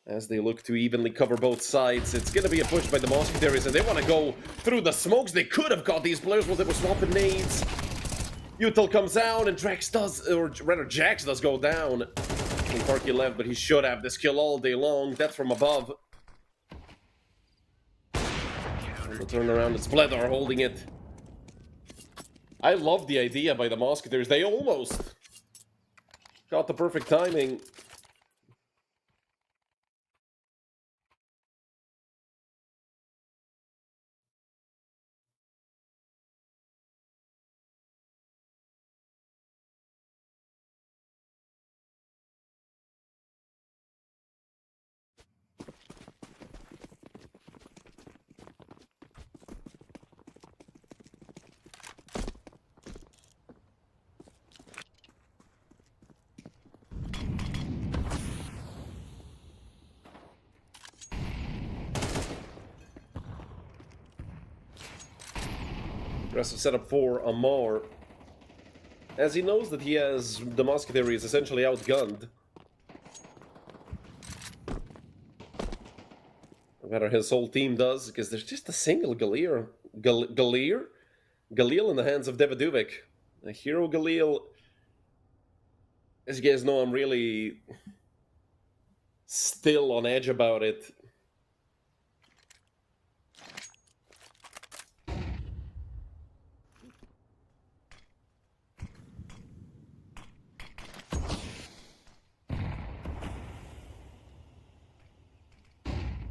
As they look to evenly cover both sides, it's going to be a push by the Mousquetaires, and they want to go through the smokes. They could have got these players while they were swapping nades. Util comes out, and Jax does go down. I think Parky left, but he should have this kill all day long. Death from above. And the turnaround, it's Bledar holding it. I love the idea by the Mousquetaires. They almost got the perfect timing. Aggressive setup for Amar. As he knows that he has the Mousquetaires essentially outgunned. No matter his whole team does, because there's just a single Galil in the hands of Devaduvic. A hero Galil. As you guys know, I'm really still on edge about it.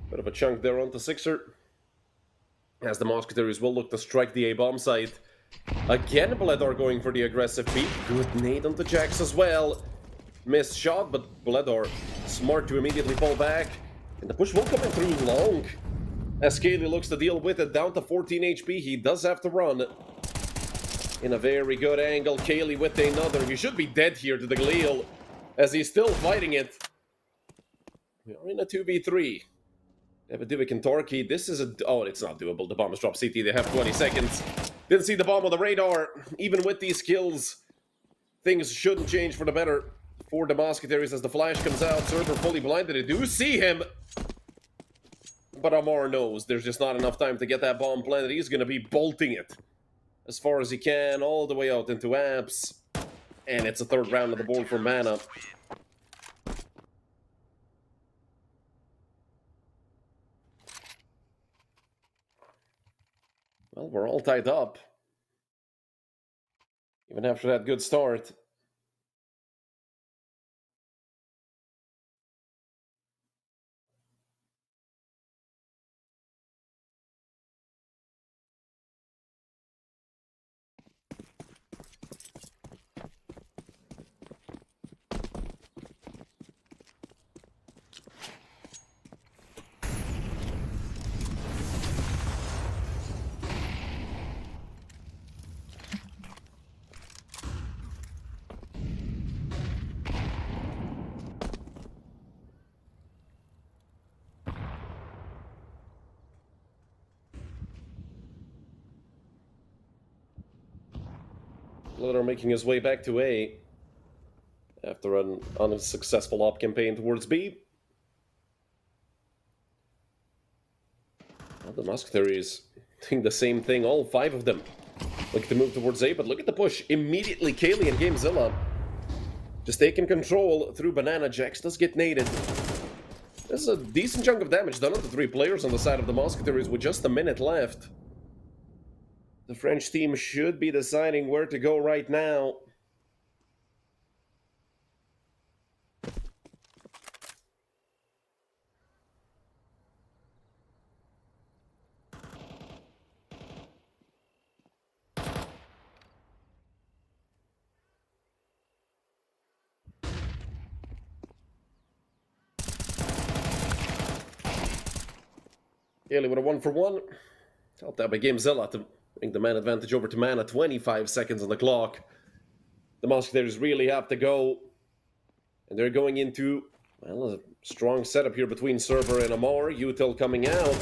Bit of a chunk there onto Sixer. As the Mousquetaires will look to strike the A-bomb site. Again, Bledar going for the aggressive peek. Good nade onto Jax as well. Missed shot, but Bledar smart to immediately fall back. And the push will come in through long. As Kaylee looks to deal with it, down to 14 HP. He does have to run. In a very good angle, Kaylee with another. He should be dead here to the Galil, as he's still fighting it. We are in a 2v3. Devaduvic and Torquay, this is a... Oh, it's not doable. The bomb is dropped CT. They have 20 seconds. Didn't see the bomb on the radar. Even with these kills, things shouldn't change for the better for the Mousquetaires as the flash comes out. Server fully blinded. They do see him. But Amar knows there's just not enough time to get that bomb planted. He's going to be bolting it as far as he can, all the way out into apps. And it's a third round of the board for Mana. Well, we're all tied up. Even after that good start. Bledar making his way back to A after an unsuccessful op campaign towards B. Well, the Mousquetaires doing the same thing, all 5 of them. Look to move towards A, but look at the push. Immediately, Kaylee and Gamezilla just taking control through Banana. Jax does get naded. This is a decent chunk of damage done on the 3 players on the side of the Mousquetaires with just a minute left. The French team should be deciding where to go right now. Kaylee with a 1-for-1. Helped out by Gamezilla to bring the man advantage over to Mana. 25 seconds on the clock. The Mousquetaires really have to go. And they're going into, well, a strong setup here between Server and Amar. Util coming out.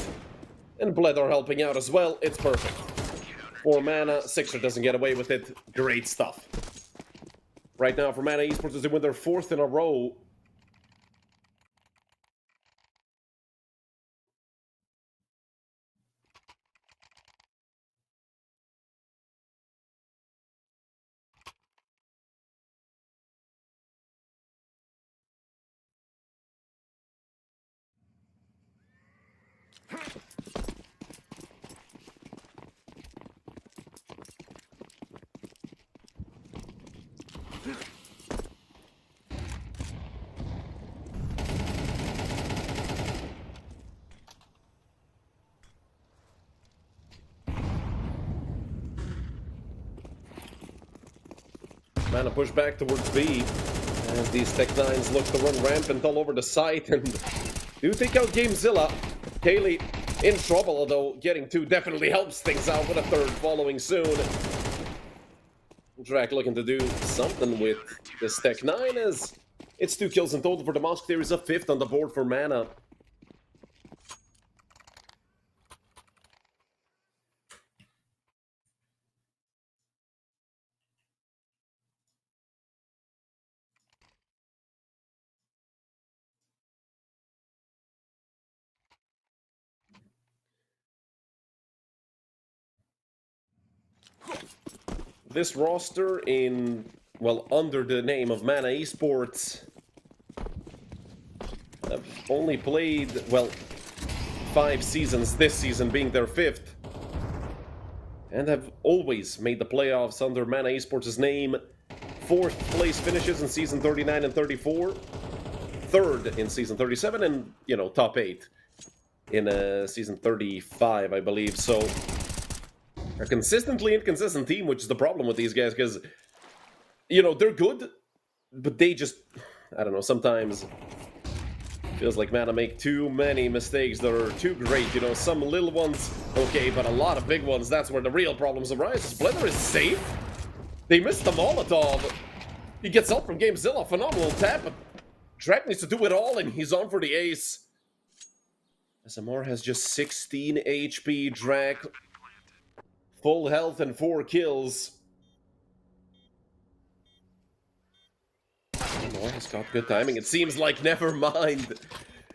And Bledar helping out as well. It's perfect. for Mana. Sixer doesn't get away with it. Great stuff. Right now for Mana Esports as they win their 4th in a row. Mana push back towards B. As these Tech 9s look to run rampant all over the site and do take out GameZilla. Kaylee in trouble, although getting 2 definitely helps things out with a 3rd following soon. Drac looking to do something with this Tech 9 as it's 2 kills in total for the Mousquetaires, a 5th on the board for Mana. This roster under the name of Mana Esports, have only played, 5 seasons, this season being their 5th, and have always made the playoffs under Mana Esports' name. 4th place finishes in season 39 and 34, 3rd in season 37, and, top 8 in season 35, I believe, so a consistently inconsistent team, which is the problem with these guys, because, they're good, but they just, I don't know, sometimes feels like Mana make too many mistakes that are too great, some little ones, okay, but a lot of big ones, that's where the real problems arise. Splinter is safe. They missed the Molotov. He gets help from GameZilla, phenomenal tap, but Drac needs to do it all, and he's on for the ace. SMR has just 16 HP, Drac full health and 4 kills. He's got good timing. It seems like never mind.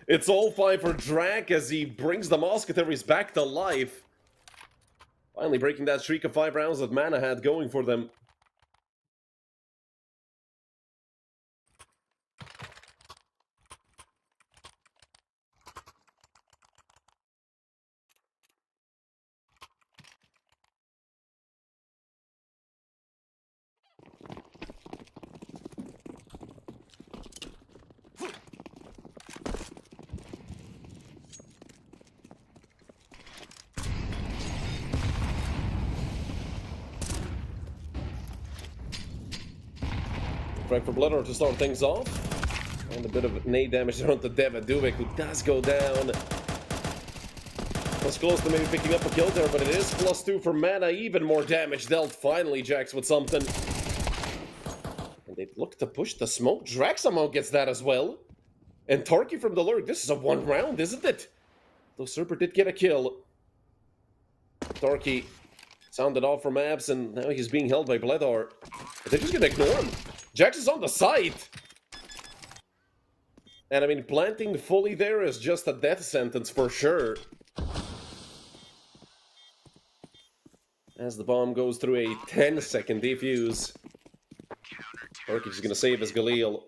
It's all fine for Drac as he brings the Mousquetaires back to life. Finally breaking that streak of 5 rounds that Mana had going for them. Right for Bloodor to start things off. And a bit of nade damage there onto Devaduvik, who does go down. Was close to maybe picking up a kill there, but it is +2 for Mana. Even more damage dealt. Finally, Jax with something. And they look to push the smoke. Drac somehow gets that as well. And Tarky from the lurk. This is a 1 round, isn't it? Though Serper did get a kill. Tarky sounded off from Abs, and now he's being held by Bledar. But they're just gonna ignore him. Jax is on the site! And I mean, planting fully there is just a death sentence for sure. As the bomb goes through a 10-second defuse. Turkish is going to save his Galil.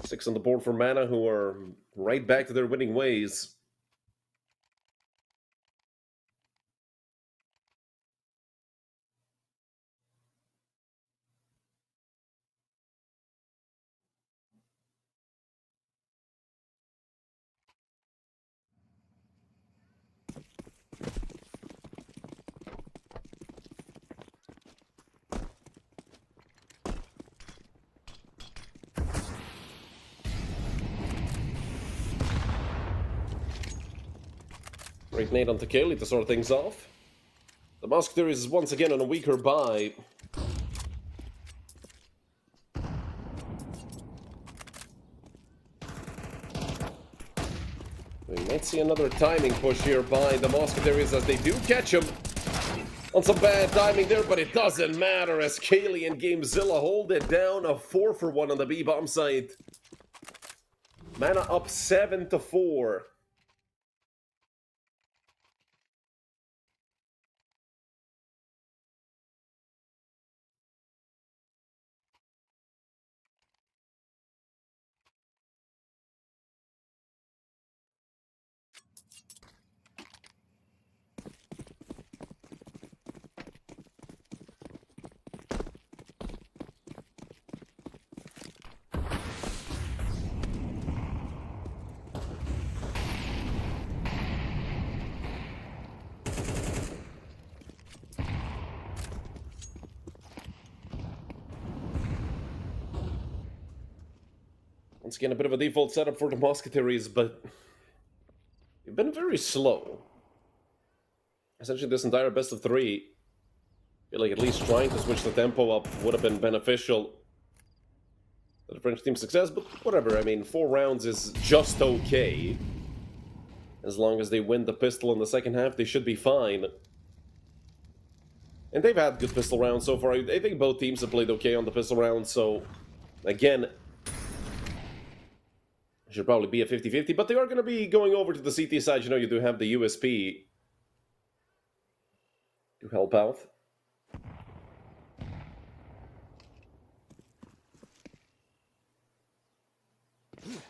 6 on the board for Mana, who are right back to their winning ways. Great nade on Kaylee to start things off. The Mousquetaires is once again on a weaker buy. We might see another timing push here by the Mousquetaires as they do catch him on some bad timing there, but it doesn't matter as Kaylee and Gamezilla hold it down, a 4-for-1 on the B-bomb site. Mana up 7-4. Once again, a bit of a default setup for the Mousquetaires, but they've been very slow. Essentially, this entire best of 3, I feel like at least trying to switch the tempo up would have been beneficial to the French team's success, but whatever. I mean, 4 rounds is just okay. As long as they win the pistol in the second half, they should be fine. And they've had good pistol rounds so far. I think both teams have played okay on the pistol round, so again, should probably be a 50-50, but they are going to be going over to the CT side. You know, you do have the USP to help out.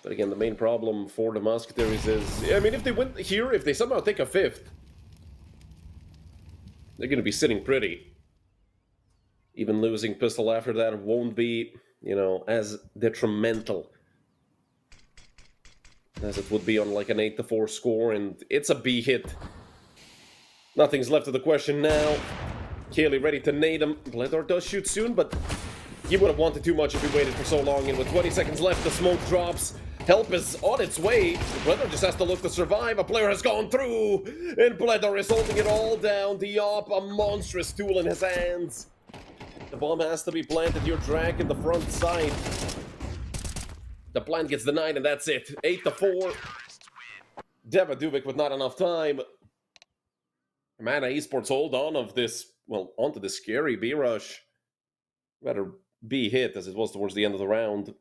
But again, the main problem for the Mousquetaires is, I mean, if they win here, if they somehow take a 5th, they're going to be sitting pretty. Even losing pistol after that won't be, you know, as detrimental as it would be on like an 8-4 score, and it's a B hit. Nothing's left of the question now. Kaylee ready to nade him. Bledor does shoot soon, but he would have wanted too much if he waited for so long, and with 20 seconds left, the smoke drops. Help is on its way. Bledor just has to look to survive. A player has gone through, and Bledor is holding it all down. Diop, a monstrous tool in his hands. The bomb has to be planted. Your drag in the front side. The plant gets denied, and that's it. 8-4. Devaduvic with not enough time. Mana Esports hold on of this, well, onto this scary B-rush. Rather B hit as it was towards the end of the round.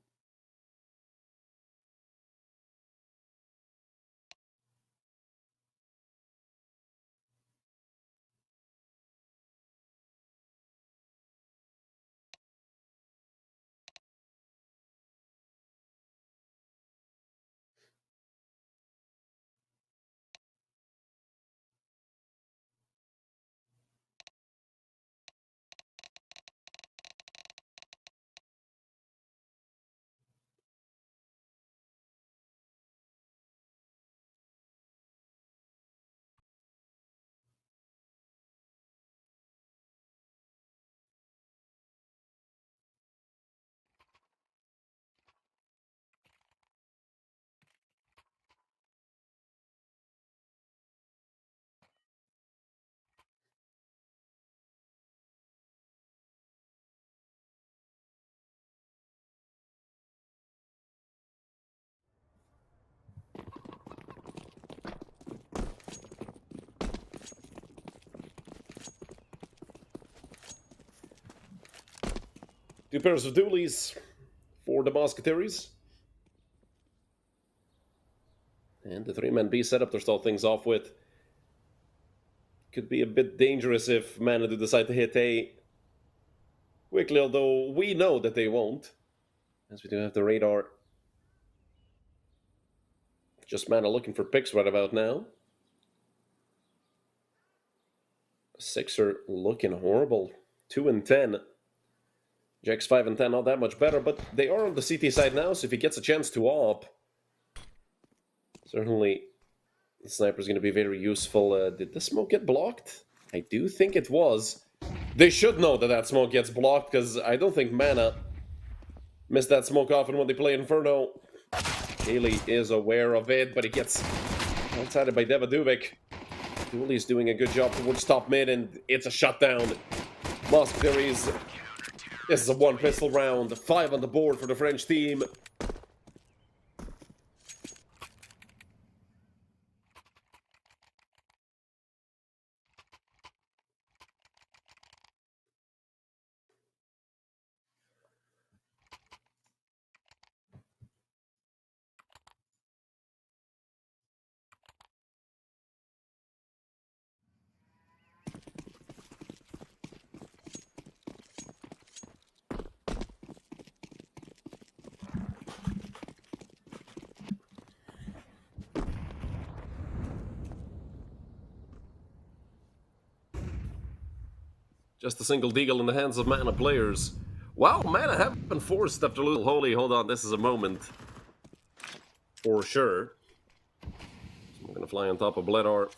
Two pairs of dualies for the Mousquetaires. And the 3-man B setup to start things off with. Could be a bit dangerous if Mana do decide to hit A quickly, although we know that they won't, as we do have the radar. Just Mana looking for picks right about now. Sixer looking horrible. 2 and 10. Jack's 5 and 10, not that much better, but they are on the CT side now, so if he gets a chance to op, certainly the sniper's going to be very useful. Did the smoke get blocked? I do think it was. They should know that that smoke gets blocked, because I don't think Mana miss that smoke often when they play Inferno. Kaylee is aware of it, but he gets outsideed by Devaduvic. Dooley's doing a good job towards top mid, and it's a shutdown. Mousquetaires. This is a 1 pistol round. 5 on the board for the French team. Just a single deagle in the hands of Mana players. Wow, Mana have been forced after a little holy. Hold on, this is a moment. For sure. I'm gonna fly on top of Bledar.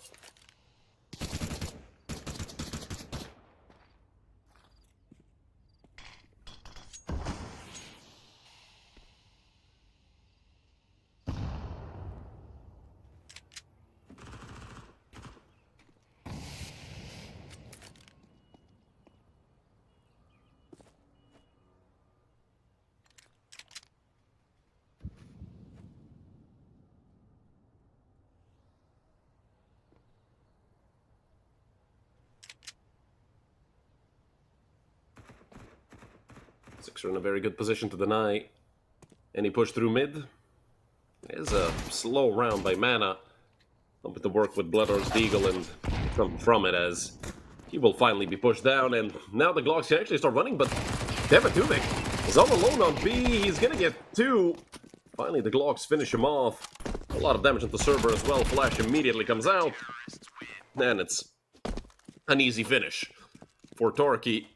Six are in a very good position to deny any push through mid. It is a slow round by Mana. Hoping to work with Bloodor's Deagle and something from it, as he will finally be pushed down. And now the Glocks can actually start running, but Devatuvik is all alone on B. He's gonna get two. Finally, the Glocks finish him off. A lot of damage on the server as well. Flash immediately comes out. And it's an easy finish for Torky.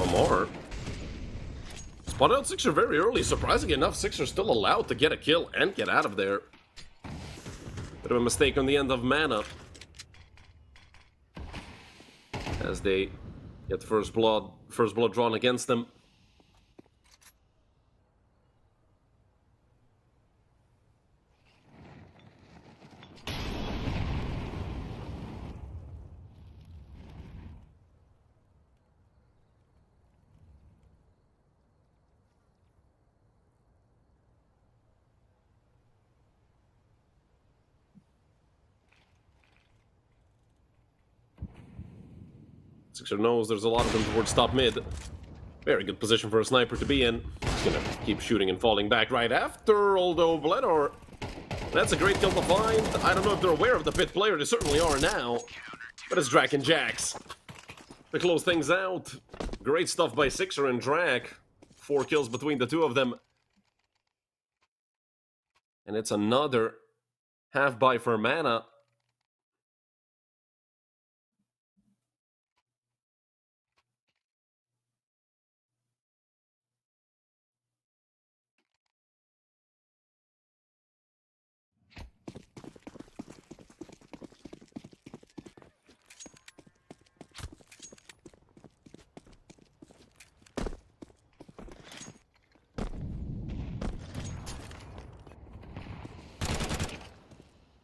Amar spotted out Sixer very early. Surprisingly enough, Sixer still allowed to get a kill and get out of there. Bit of a mistake on the end of Mana, as they get first blood drawn against them. Sixer knows there's a lot of them towards top mid. Very good position for a sniper to be in. He's gonna keep shooting and falling back right after, although Bledor, that's a great kill to find. I don't know if they're aware of the pit player, they certainly are now. But it's Drac and Jax to close things out. Great stuff by Sixer and Drac. 4 kills between the two of them. And it's another half buy for Mana.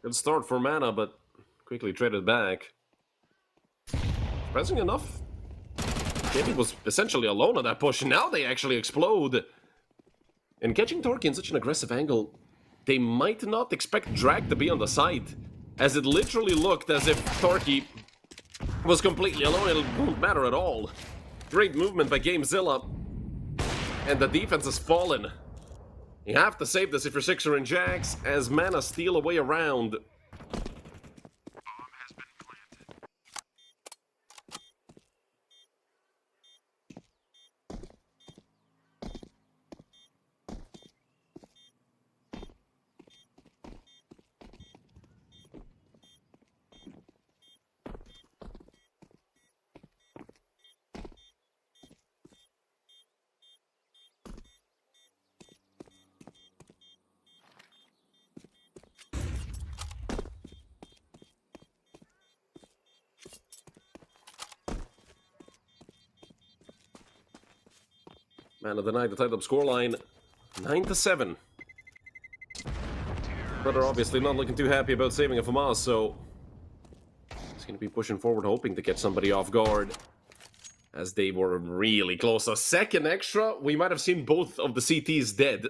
Good start for Mana, but quickly traded back. Surprising enough, David was essentially alone on that push. Now they actually explode. And catching Torky in such an aggressive angle, they might not expect Drac to be on the site, as it literally looked as if Torky was completely alone. It won't matter at all. Great movement by GameZilla. And the defense has fallen. You have to save this if you're Sixer and Jax, as Mana steal away around. Man of the night, the tied up scoreline, 9-7. But they're obviously not looking too happy about saving a FAMAS, so he's going to be pushing forward, hoping to get somebody off guard, as they were really close. A second extra, we might have seen both of the CTs dead.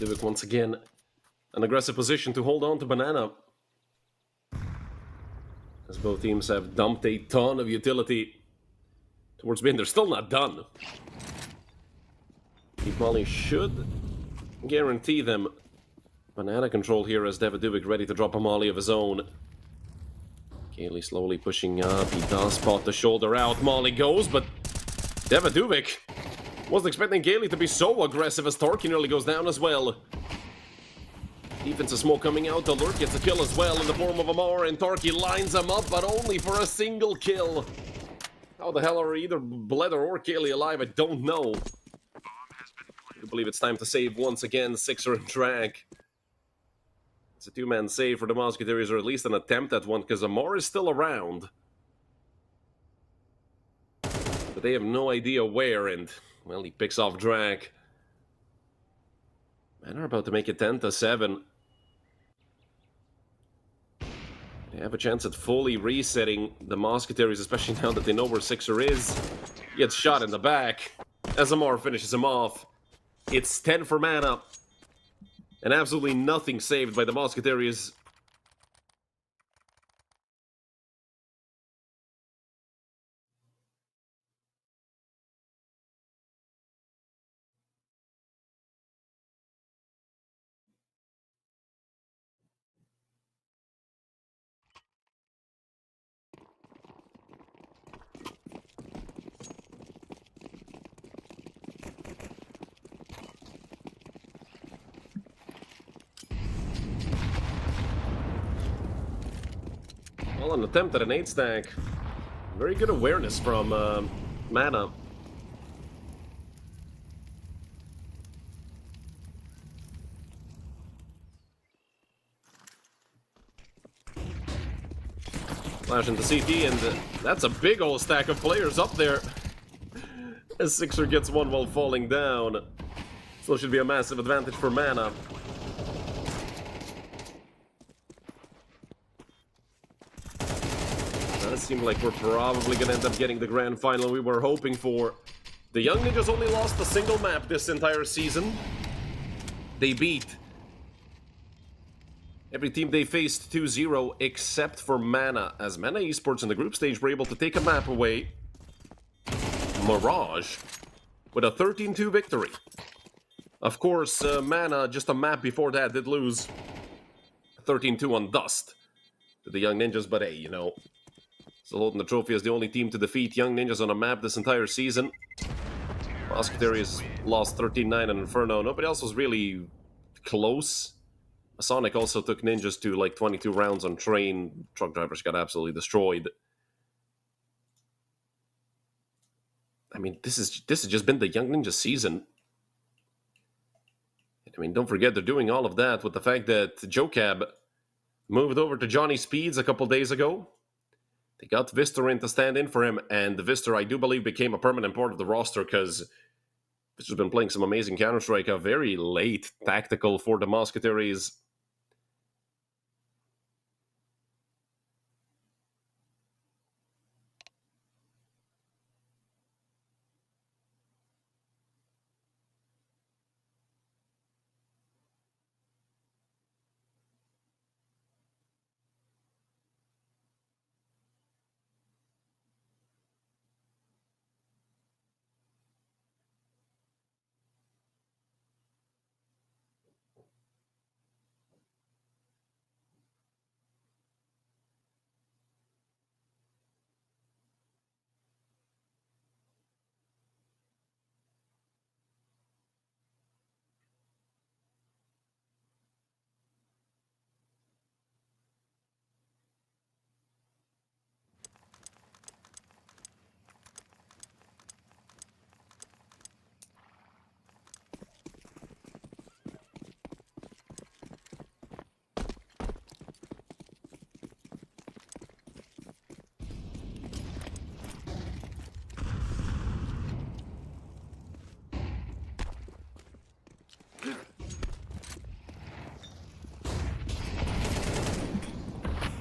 Davidovic once again, an aggressive position to hold on to Banana. As both teams have dumped a ton of utility towards bin. They're still not done. Deep Molly should guarantee them Banana control here as Davidovic ready to drop a Molly of his own. Kaylee slowly pushing up. He does spot the shoulder out. Molly goes, but Davidovic wasn't expecting Kaylee to be so aggressive as Torky nearly goes down as well. Defensive smoke coming out. The Lurk gets a kill as well in the form of Amar, and Torky lines him up, but only for a single kill. How the hell are either Bledder or Kaylee alive? I don't know. I believe it's time to save once again. Sixer and Drag. It's a two-man save for the Mousquetaires, or at least an attempt at one, because Amar is still around. But they have no idea where, and, well, he picks off Drag. Man, are about to make it 10-7. They have a chance at fully resetting the Mousquetaires, especially now that they know where Sixer is. He gets shot in the back as Amar finishes him off. It's 10 for mana. And absolutely nothing saved by the Mousquetaires. Well, an attempt at an 8-stack. Very good awareness from Mana. Flash into CT, and that's a big old stack of players up there. As Sixer gets one while falling down. Still should be a massive advantage for Mana. It seemed like we're probably going to end up getting the grand final we were hoping for. The Young Ninjas only lost a single map this entire season. They beat every team they faced 2-0 except for Mana, as Mana Esports in the group stage were able to take a map away. Mirage with a 13-2 victory. Of course, Mana, just a map before that, did lose 13-2 on Dust to the Young Ninjas, but hey, you know, still holding the trophy as the only team to defeat Young Ninjas on a map this entire season. Mousquetaires lost 13-9 in Inferno. Nobody else was really close. Masonic also took Ninjas to like 22 rounds on Train. Truck drivers got absolutely destroyed. I mean, this has just been the Young Ninja season. I mean, don't forget they're doing all of that with the fact that Joe Cab moved over to Johnny Speeds a couple days ago. They got Vister in to stand in for him, and Vister, I do believe, became a permanent part of the roster because Vister's been playing some amazing Counter-Strike, a very late tactical for the Mousquetaires.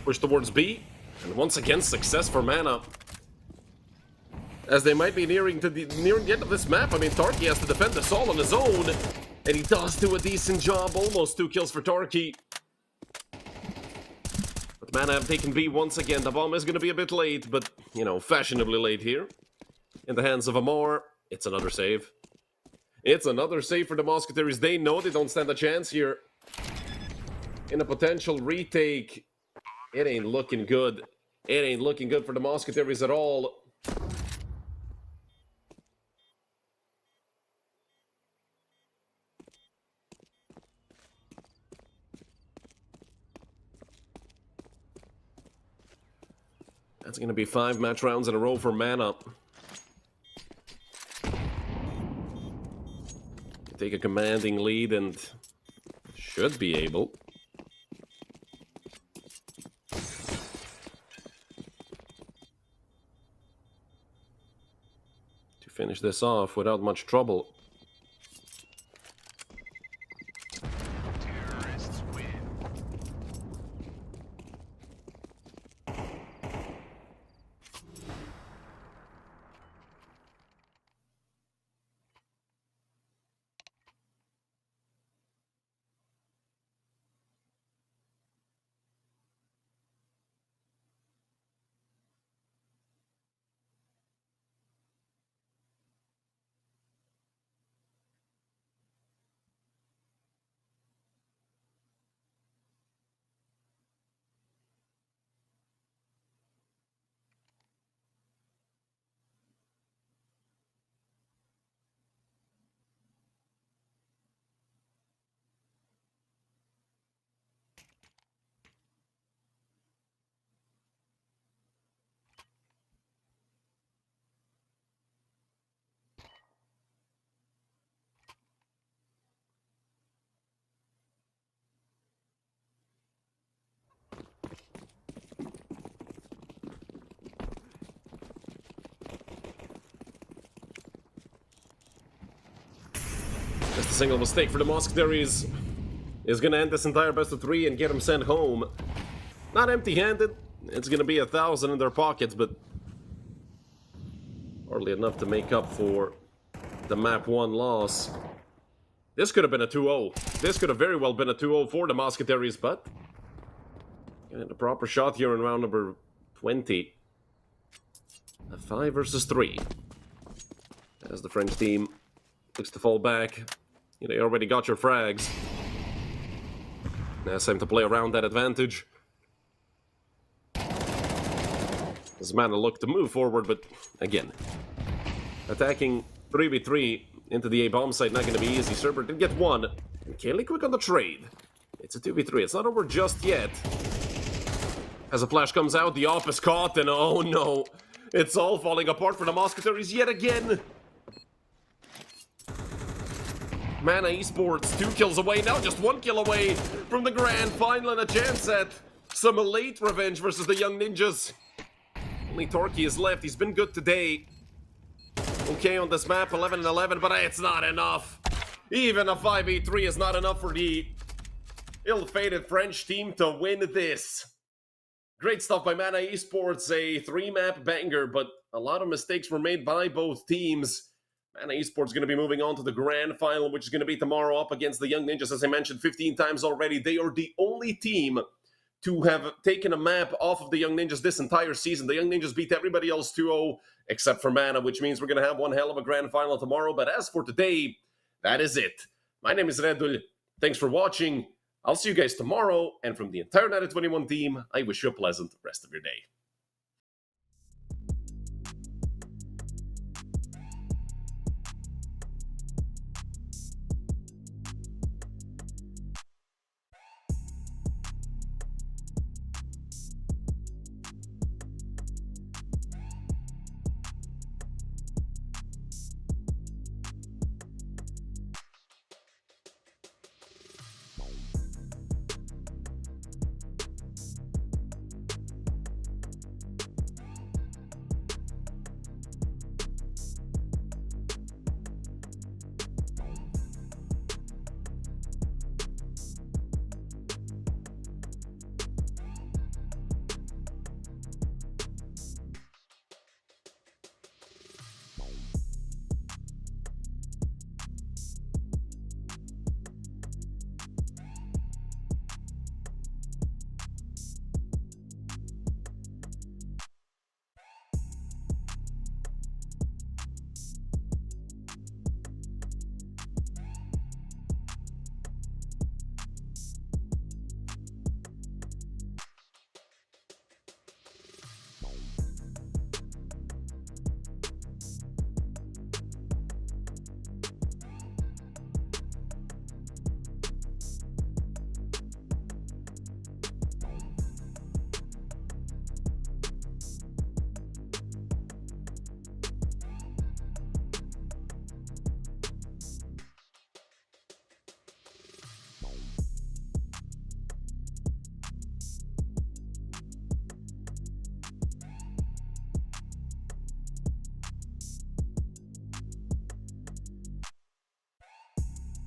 Push towards B, and once again success for Mana. As they might be nearing the end of this map. I mean, Tarky has to defend this all on his own. And he does do a decent job. Almost 2 kills for Torky. But Mana have taken B once again. The bomb is going to be a bit late, but, you know, fashionably late here. In the hands of Amor. It's another save. It's another save for the Mousquetaires. They know they don't stand a chance here. In a potential retake. It ain't looking good. It ain't looking good for the Mousquetaires at all. That's going to be 5 match rounds in a row for Mana. Take a commanding lead and should be able. To finish this off without much trouble. Terrorists win. Just a single mistake for the Mousquetaires is going to end this entire best of 3 and get them sent home. Not empty-handed. It's going to be 1,000 in their pockets, but hardly enough to make up for the map 1 loss. This could have been a 2-0. This could have very well been a 2-0 for the Mousquetaires, but getting a proper shot here in round number 20. A 5 versus 3. As the French team looks to fall back. You know, you already got your frags. Now it's time to play around that advantage. This Mana look to move forward, but again, attacking 3v3 into the A-bomb site, not going to be easy. Cerber did get 1. And Kaylee quick on the trade. It's a 2v3. It's not over just yet. As a flash comes out, the op is caught, and oh no. It's all falling apart for the Mousquetaires yet again. Mana Esports, 2 kills away, now just 1 kill away from the grand final and a chance at some late revenge versus the Young Ninjas. Only Torky is left, he's been good today. Okay on this map, 11 and 11, but it's not enough. Even a 5v3 is not enough for the ill-fated French team to win this. Great stuff by Mana Esports, a 3-map banger, but a lot of mistakes were made by both teams. Mana Esports going to be moving on to the grand final, which is going to be tomorrow up against the Young Ninjas. As I mentioned 15 times already, they are the only team to have taken a map off of the Young Ninjas this entire season. The Young Ninjas beat everybody else 2-0, except for Mana, which means we're going to have one hell of a grand final tomorrow. But as for today, that is it. My name is Redul. Thanks for watching. I'll see you guys tomorrow. And from the entire United21 team, I wish you a pleasant rest of your day.